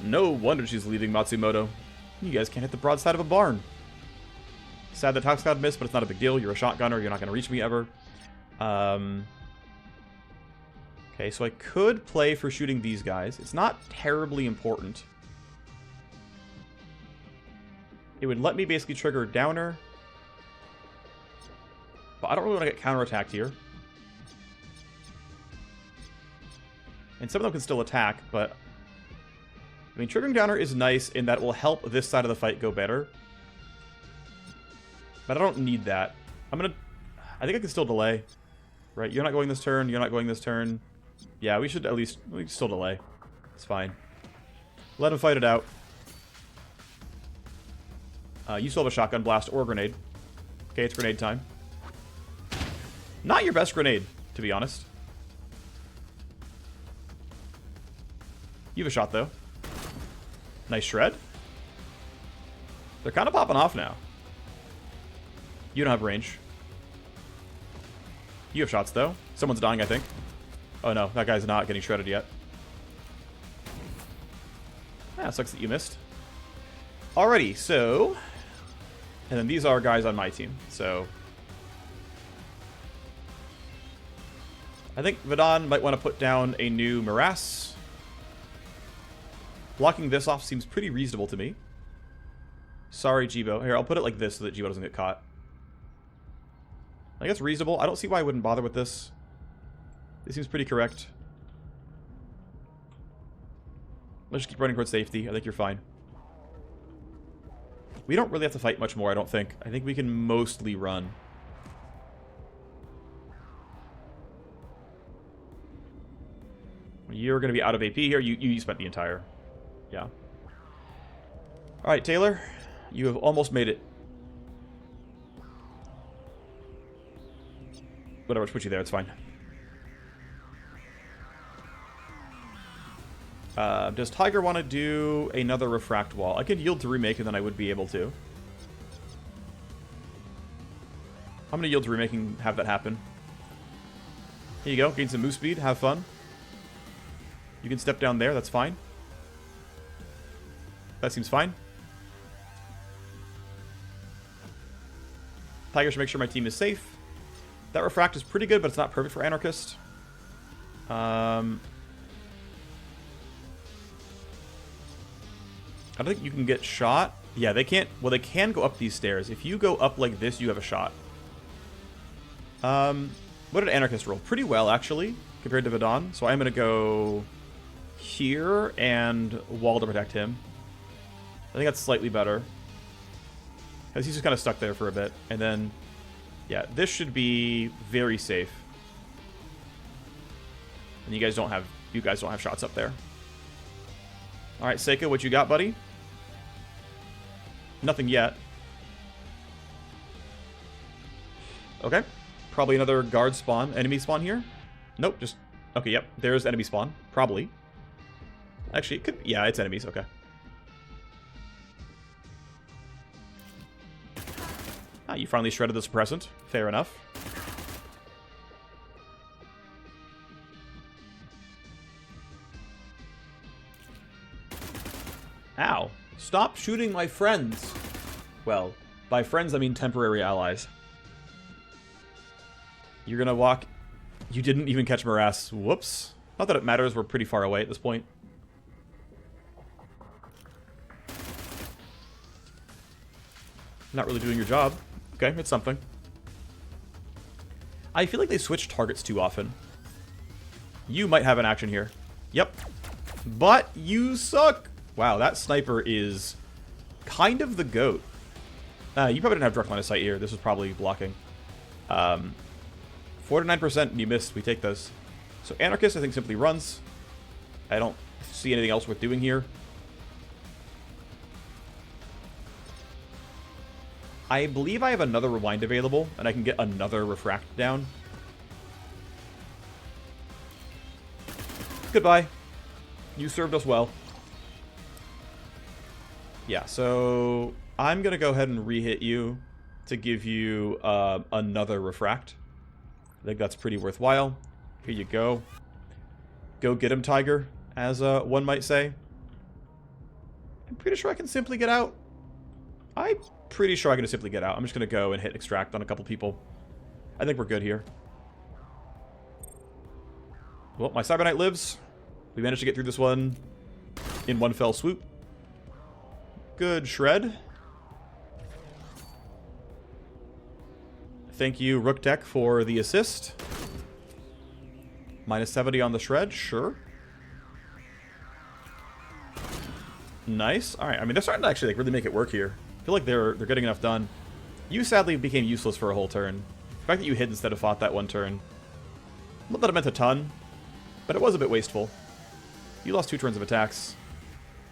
No wonder she's leaving Matsumoto. You guys can't hit the broadside of a barn. Sad that Toxcloud missed, but it's not a big deal. You're a shotgunner. You're not going to reach me ever. Okay, so I could play for shooting these guys. It's not terribly important. It would let me basically trigger a downer. But I don't really want to get counterattacked here. And some of them can still attack, but... I mean, triggering downer is nice in that it will help this side of the fight go better. But I don't need that. I think I can still delay. Right, you're not going this turn, you're not going this turn. Yeah, we should at least... We can still delay. It's fine. Let him fight it out. You still have a shotgun blast or a grenade. Okay, it's grenade time. Not your best grenade, to be honest. You have a shot, though. Nice shred. They're kind of popping off now. You don't have range. You have shots, though. Someone's dying, I think. Oh, no. That guy's not getting shredded yet. Yeah, sucks that you missed. Alrighty, so... And then these are guys on my team, so... I think Vadon might want to put down a new Morass. Blocking this off seems pretty reasonable to me. Sorry, Jibo. Here, I'll put it like this so that Jibo doesn't get caught. I guess reasonable. I don't see why I wouldn't bother with this. This seems pretty correct. Let's just keep running towards safety. I think you're fine. We don't really have to fight much more, I don't think. I think we can mostly run. You're going to be out of AP here. You spent the entire... Yeah. Alright, Taylor. You have almost made it. Whatever, put you there. It's fine. Does Tiger want to do another refract wall? I could yield to remake and then I would be able to. I'm going to yield to remake and have that happen. Here you go. Gain some move speed. Have fun. You can step down there. That's fine. That seems fine. Tiger should make sure my team is safe. That refract is pretty good, but it's not perfect for Anarchist. I don't think you can get shot. Yeah, they can't... Well, they can go up these stairs. If you go up like this, you have a shot. What did Anarchist roll? Pretty well, actually, compared to Vadon. So I'm going to go here and wall to protect him. I think that's slightly better. Because he's just kind of stuck there for a bit. And then, yeah, this should be very safe. And you guys don't have shots up there. All right, Seika, what you got, buddy? Nothing yet. Okay. Probably another guard spawn, enemy spawn here. Nope, just... Okay, yep. There's enemy spawn. Probably. Actually, it could... Yeah, it's enemies. Okay. Ah, you finally shredded the suppressant. Fair enough. Ow. Stop shooting my friends. Well, by friends I mean temporary allies. You're gonna walk... You didn't even catch Morass. Whoops. Not that it matters, we're pretty far away at this point. Not really doing your job. Okay, it's something. I feel like they switch targets too often. You might have an action here. Yep. But you suck! Wow, that sniper is kind of the GOAT. You probably didn't have direct line of sight here. This was probably blocking. 49%, you missed. We take those. So Anarchist, I think, simply runs. I don't see anything else worth doing here. I believe I have another rewind available, and I can get another refract down. Goodbye. You served us well. Yeah, so I'm going to go ahead and re-hit you to give you another refract. I think that's pretty worthwhile. Here you go. Go get him, Tiger, as one might say. I'm pretty sure I can simply get out. I'm pretty sure I can simply get out. I'm just going to go and hit extract on a couple people. I think we're good here. Well, my Cyber Knight lives. We managed to get through this one in one fell swoop. Good shred. Thank you, Rook Tech, for the assist. Minus 70 on the shred, sure. Nice. Alright, I mean, they're starting to actually like really make it work here. I feel like they're getting enough done. You sadly became useless for a whole turn. The fact that you hid instead of fought that one turn. Not that it meant a ton, but it was a bit wasteful. You lost 2 turns of attacks.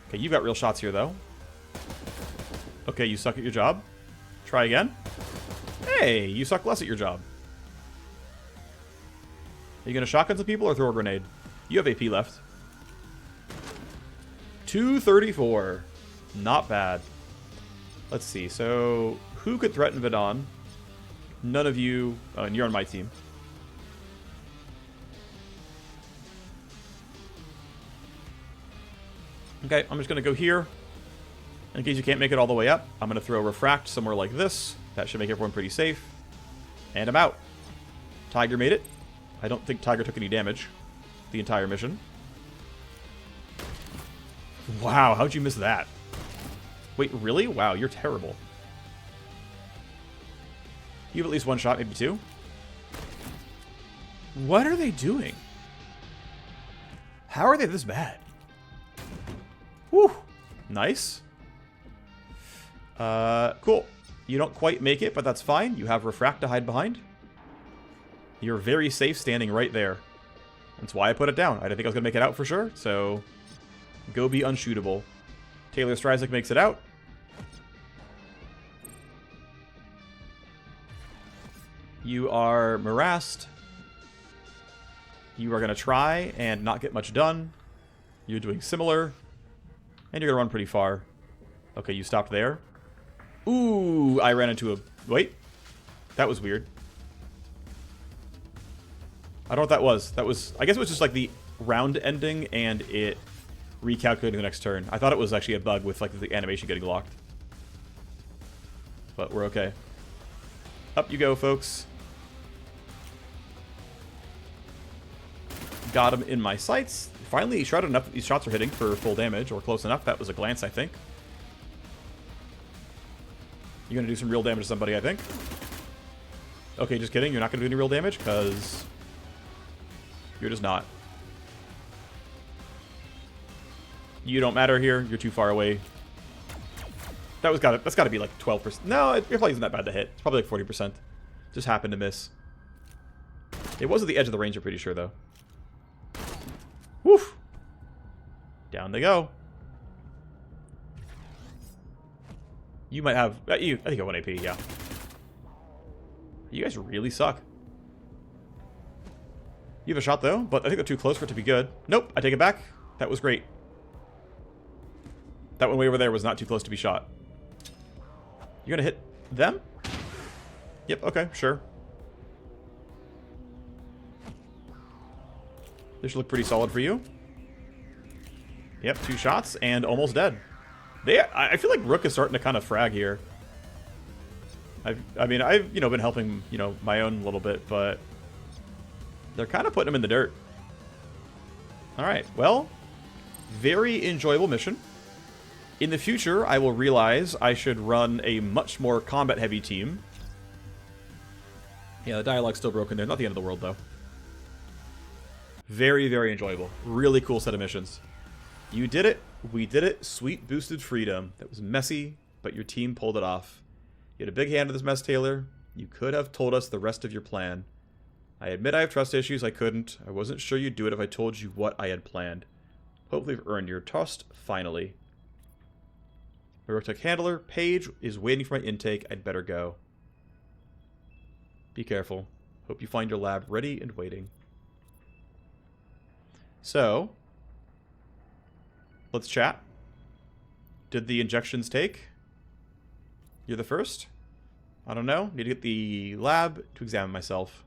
Okay, you've got real shots here, though. Okay, you suck at your job. Try again. Hey, you suck less at your job. Are you going to shotgun some people or throw a grenade? You have AP left. 234. Not bad. Let's see. So, who could threaten Vidon? None of you. Oh, and you're on my team. Okay, I'm just going to go here. In case you can't make it all the way up, I'm going to throw Refract somewhere like this. That should make everyone pretty safe. And I'm out. Tiger made it. I don't think Tiger took any damage the entire mission. Wow, how'd you miss that? Wait, really? Wow, you're terrible. You have at least one shot, maybe two. What are they doing? How are they this bad? Whew. Nice. Cool. You don't quite make it, but that's fine. You have Refract to hide behind. You're very safe standing right there. That's why I put it down. I didn't think I was going to make it out for sure, so go be unshootable. Taylor Stryzik makes it out. You are morassed. You are going to try and not get much done. You're doing similar. And you're going to run pretty far. Okay, you stopped there. Ooh, I ran into a... Wait. That was weird. I don't know what that was. That was... I guess it was just like the round ending and it recalculating the next turn. I thought it was actually a bug with like the animation getting locked. But we're okay. Up you go, folks. Got him in my sights. Finally shredded enough that these shots are hitting for full damage, or close enough. That was a glance, I think. You're going to do some real damage to somebody, I think. Okay, just kidding. You're not going to do any real damage, because you're just not. You don't matter here. You're too far away. That's got to be like 12%. No, it probably isn't that bad to hit. It's probably like 40%. Just happened to miss. It was at the edge of the range, I'm pretty sure, though. Woof! Down they go. You might have... I think I have 1 AP, yeah. You guys really suck. You have a shot, though, but I think they're too close for it to be good. Nope, I take it back. That was great. That one way over there was not too close to be shot. You're gonna hit them? Yep, okay, sure. This should look pretty solid for you. Yep, 2 shots and almost dead. I feel like Rook is starting to kind of frag here. I mean, I've been helping, my own a little bit, but they're kind of putting him in the dirt. All right, well, very enjoyable mission. In the future, I will realize I should run a much more combat-heavy team. Yeah, the dialogue's still broken there. Not the end of the world, though. Very, very enjoyable. Really cool set of missions. You did it. We did it. Sweet boosted freedom. That was messy, but your team pulled it off. You had a big hand in this mess, Taylor. You could have told us the rest of your plan. I admit I have trust issues. I couldn't. I wasn't sure you'd do it if I told you what I had planned. Hopefully we've earned your trust, finally. My Rook handler, Paige, is waiting for my intake. I'd better go. Be careful. Hope you find your lab ready and waiting. So, let's chat. Did the injections take? You're the first? I don't know. Need to get the lab to examine myself.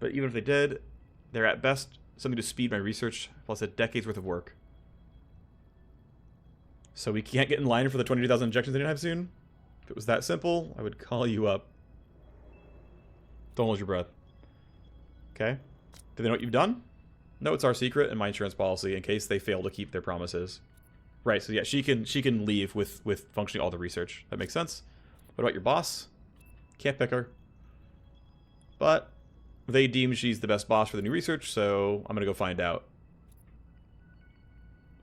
But even if they did, they're at best something to speed my research, plus a decade's worth of work. So we can't get in line for the 22,000 injections anytime soon? If it was that simple, I would call you up. Don't hold your breath. Okay. Do they know what you've done? No, it's our secret and my insurance policy in case they fail to keep their promises. Right, so yeah, she can leave with functioning all the research. That makes sense. What about your boss? Can't pick her. But they deem she's the best boss for the new research, so I'm gonna go find out.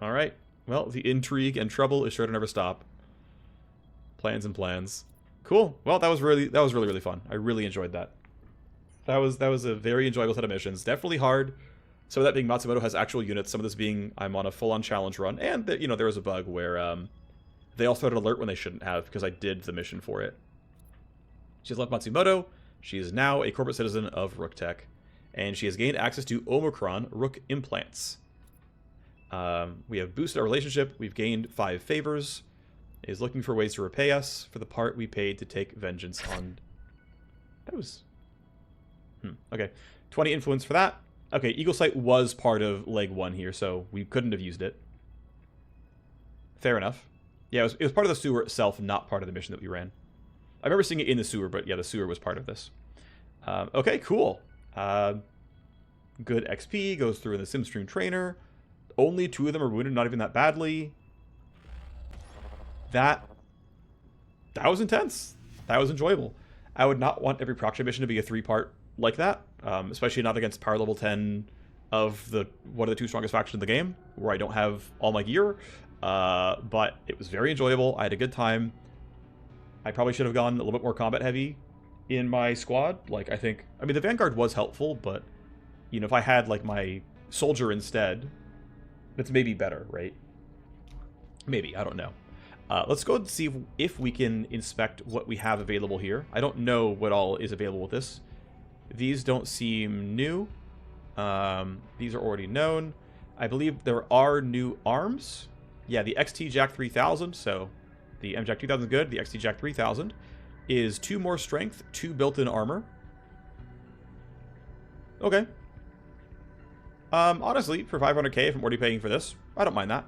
Alright. Well, the intrigue and trouble is sure to never stop. Plans and plans. Cool. Well, that was really fun. I really enjoyed that. That was a very enjoyable set of missions. Definitely hard. Some of that being Matsumoto has actual units. Some of this being I'm on a full-on challenge run. And, there was a bug where they all started alert when they shouldn't have because I did the mission for it. She has left Matsumoto. She is now a corporate citizen of Rook Tech. And she has gained access to Omicron Rook implants. We have boosted our relationship. We've gained 5 favors. Is looking for ways to repay us for the part we paid to take vengeance on... That was... Okay. 20 influence for that. Okay, Eagle Sight was part of Leg 1 here, so we couldn't have used it. Fair enough. Yeah, it was part of the sewer itself, not part of the mission that we ran. I remember seeing it in the sewer, but yeah, the sewer was part of this. Okay, cool. Good XP, goes through in the Simstream Trainer. Only 2 of them are wounded, not even that badly. That was intense. That was enjoyable. I would not want every proxy mission to be a 3-part like that, especially not against power level 10 of one of the 2 strongest factions in the game, where I don't have all my gear. But it was very enjoyable. I had a good time. I probably should have gone a little bit more combat heavy in my squad. I mean, the Vanguard was helpful, but if I had my soldier instead, that's maybe better, right? Maybe, I don't know. Let's go and see if we can inspect what we have available here. I don't know what all is available with this. These don't seem new. These are already known. I believe there are new arms. Yeah, the XT Jack 3000. So the M Jack 2000 is good. The XT Jack 3000 is 2 more strength, 2 built-in armor. Okay. Honestly, for 500k, if I'm already paying for this, I don't mind that.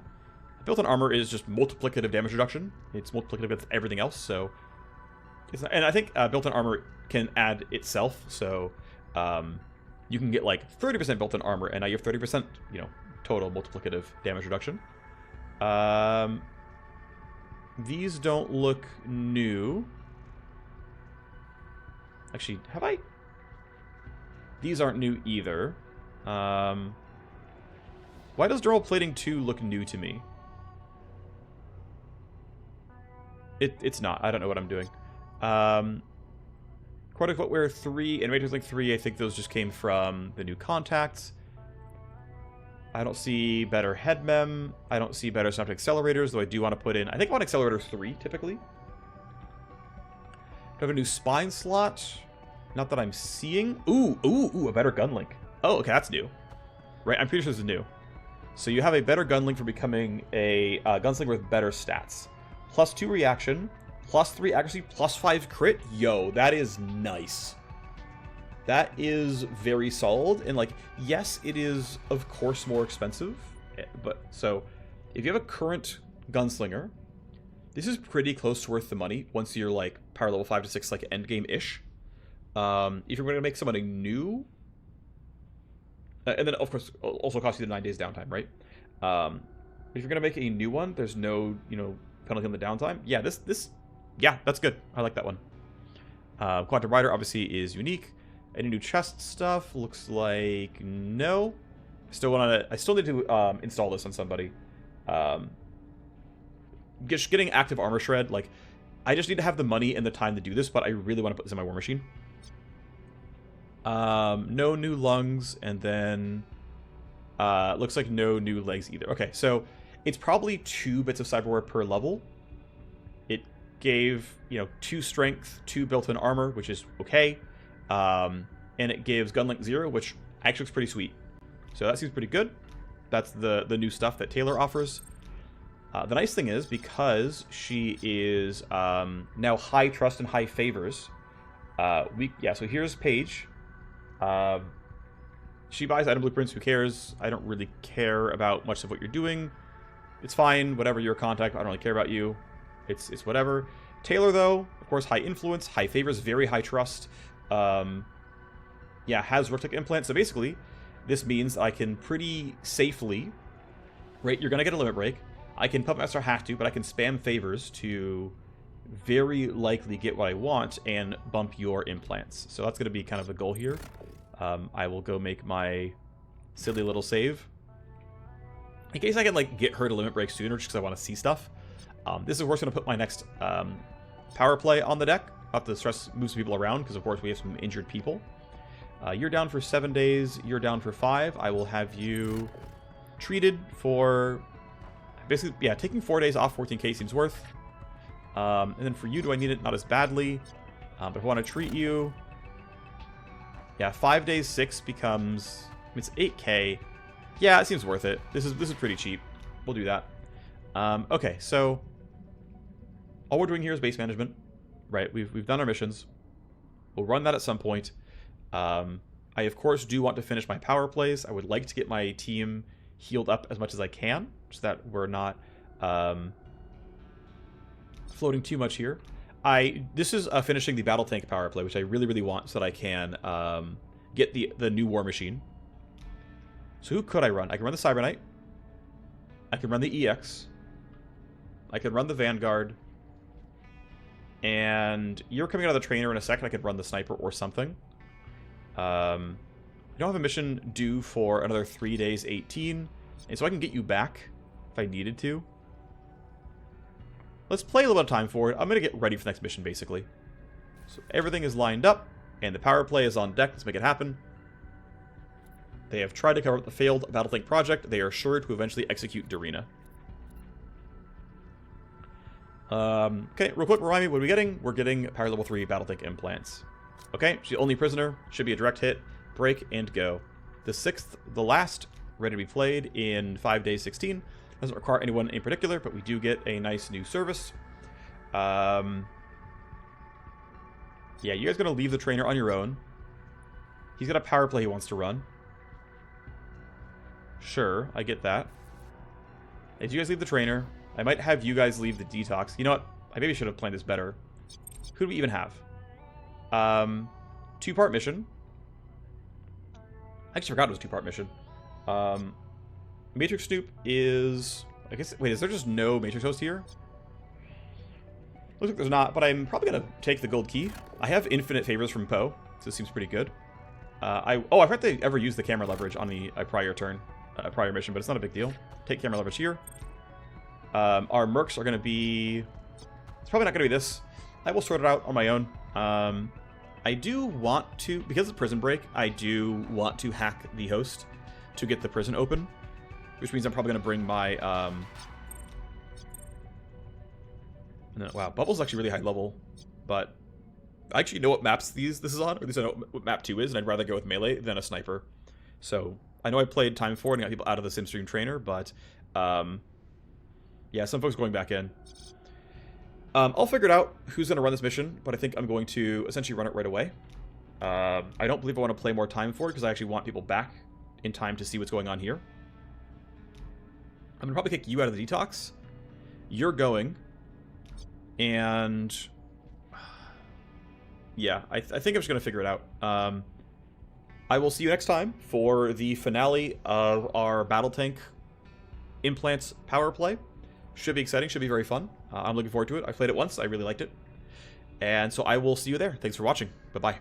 Built-in armor is just multiplicative damage reduction. It's multiplicative with everything else, so... and I think built-in armor can add itself, so you can get 30% built-in armor, and now you have 30%, total multiplicative damage reduction. These don't look new. Actually, have I? These aren't new either. Why does Dural Plating 2 look new to me? It's not. I don't know what I'm doing. Quantic Footwear 3 and Matrix Link 3, I think those just came from the new contacts. I don't see better head mem. I don't see better synaptic accelerators, though I do want to put in... I think I want accelerator 3, typically. Do I have a new spine slot? Not that I'm seeing. Ooh, a better gun link. Oh, okay, that's new. Right, I'm pretty sure this is new. So you have a better gun link for becoming a gunslinger with better stats. +2 reaction, +3 accuracy, +5 crit. Yo, that is nice. That is very solid. And like, yes, it is of course more expensive. But so if you have a current gunslinger, this is pretty close to worth the money once you're like power level 5 to 6, like end game-ish. If you're going to make somebody new, and then of course also costs you the 9 days downtime, right? If you're going to make a new one, there's no, penalty on the downtime. Yeah, yeah, that's good. I like that one. Quantum Rider obviously is unique. Any new chest stuff? Looks like no. I still need to install this on somebody. Just getting active armor shred, like, I just need to have the money and the time to do this, but I really want to put this in my war machine. No new lungs, and then looks like no new legs either. Okay, so it's probably 2 bits of cyberware per level. It gave, 2 strength, 2 built-in armor, which is okay. And it gives gunlink 0, which actually looks pretty sweet. So that seems pretty good. That's the new stuff that Taylor offers. The nice thing is, because she is now high trust and high favors, so here's Paige. She buys item blueprints, who cares? I don't really care about much of what you're doing. It's fine, whatever your contact, I don't really care about you. It's whatever. Taylor, though, of course, high influence, high favors, very high trust. Has Vertic implant, so basically, this means I can pretty safely, right, you're going to get a limit break. I can Puppet Master have to, but I can spam favors to very likely get what I want and bump your implants. So that's going to be kind of the goal here. I will go make my silly little save. In case I can, like, get her to limit break sooner, just because I want to see stuff. This is, of course, going to put my next power play on the deck. I'll have to stress move some people around, because, of course, we have some injured people. You're down for 7 days. You're down for 5. I will have you treated for... basically, yeah, taking 4 days off 14k seems worth. And then for you, do I need it? Not as badly. But if I want to treat you... yeah, 5 days 6 becomes... it's 8k. Yeah, it seems worth it. This is pretty cheap. We'll do that. Okay, so... all we're doing here is base management. Right, we've done our missions. We'll run that at some point. I, of course, do want to finish my power plays. I would like to get my team healed up as much as I can, so that we're not floating too much here. This is finishing the battle tank power play, which I really, really want, so that I can get the new war machine. So who could I run? I can run the Cyberknight. I can run the EX. I can run the Vanguard. And you're coming out of the trainer in a second. I could run the Sniper or something. I don't have a mission due for another 3 days, 18. And so I can get you back if I needed to. Let's play a little bit of time forward. I'm going to get ready for the next mission, basically. So everything is lined up, and the power play is on deck. Let's make it happen. They have tried to cover up the failed Battletech project. They are sure to eventually execute Darina. Okay, real quick, remind me, what are we getting? We're getting Power Level 3 Battletech implants. Okay, she's the only prisoner. Should be a direct hit. Break and go. The 6th, the last, ready to be played in 5 days 16. Doesn't require anyone in particular, but we do get a nice new service. Yeah, you guys are going to leave the trainer on your own. He's got a power play he wants to run. Sure, I get that. As you guys leave the trainer, I might have you guys leave the detox. You know what? I maybe should have planned this better. Who do we even have? 2-part mission. I actually forgot it was a 2-part mission. Matrix Snoop is... I guess... wait, is there just no Matrix host here? Looks like there's not, but I'm probably going to take the gold key. I have infinite favors from Poe, so this seems pretty good. I forgot they ever used the camera leverage on the prior turn, prior mission, but it's not a big deal. Take camera leverage here. Our mercs are going to be... it's probably not going to be this. I will sort it out on my own. I do want to... because of Prison Break, I do want to hack the host to get the prison open. Which means I'm probably going to bring my... wow, Bubble's actually really high level. But I actually know what maps this is on, or at least I know what map 2 is, and I'd rather go with melee than a sniper. So I know I played Time 4 and got people out of the Simstream trainer, but yeah, some folks going back in. I'll figure it out who's going to run this mission, but I think I'm going to essentially run it right away. I don't believe I want to play more Time for it, because I actually want people back in time to see what's going on here. I'm going to probably kick you out of the detox. You're going. And yeah, I think I'm just going to figure it out. I will see you next time for the finale of our Battle Tank Implants Power Play. Should be exciting, should be very fun. I'm looking forward to it. I played it once, I really liked it. And so I will see you there. Thanks for watching. Bye-bye.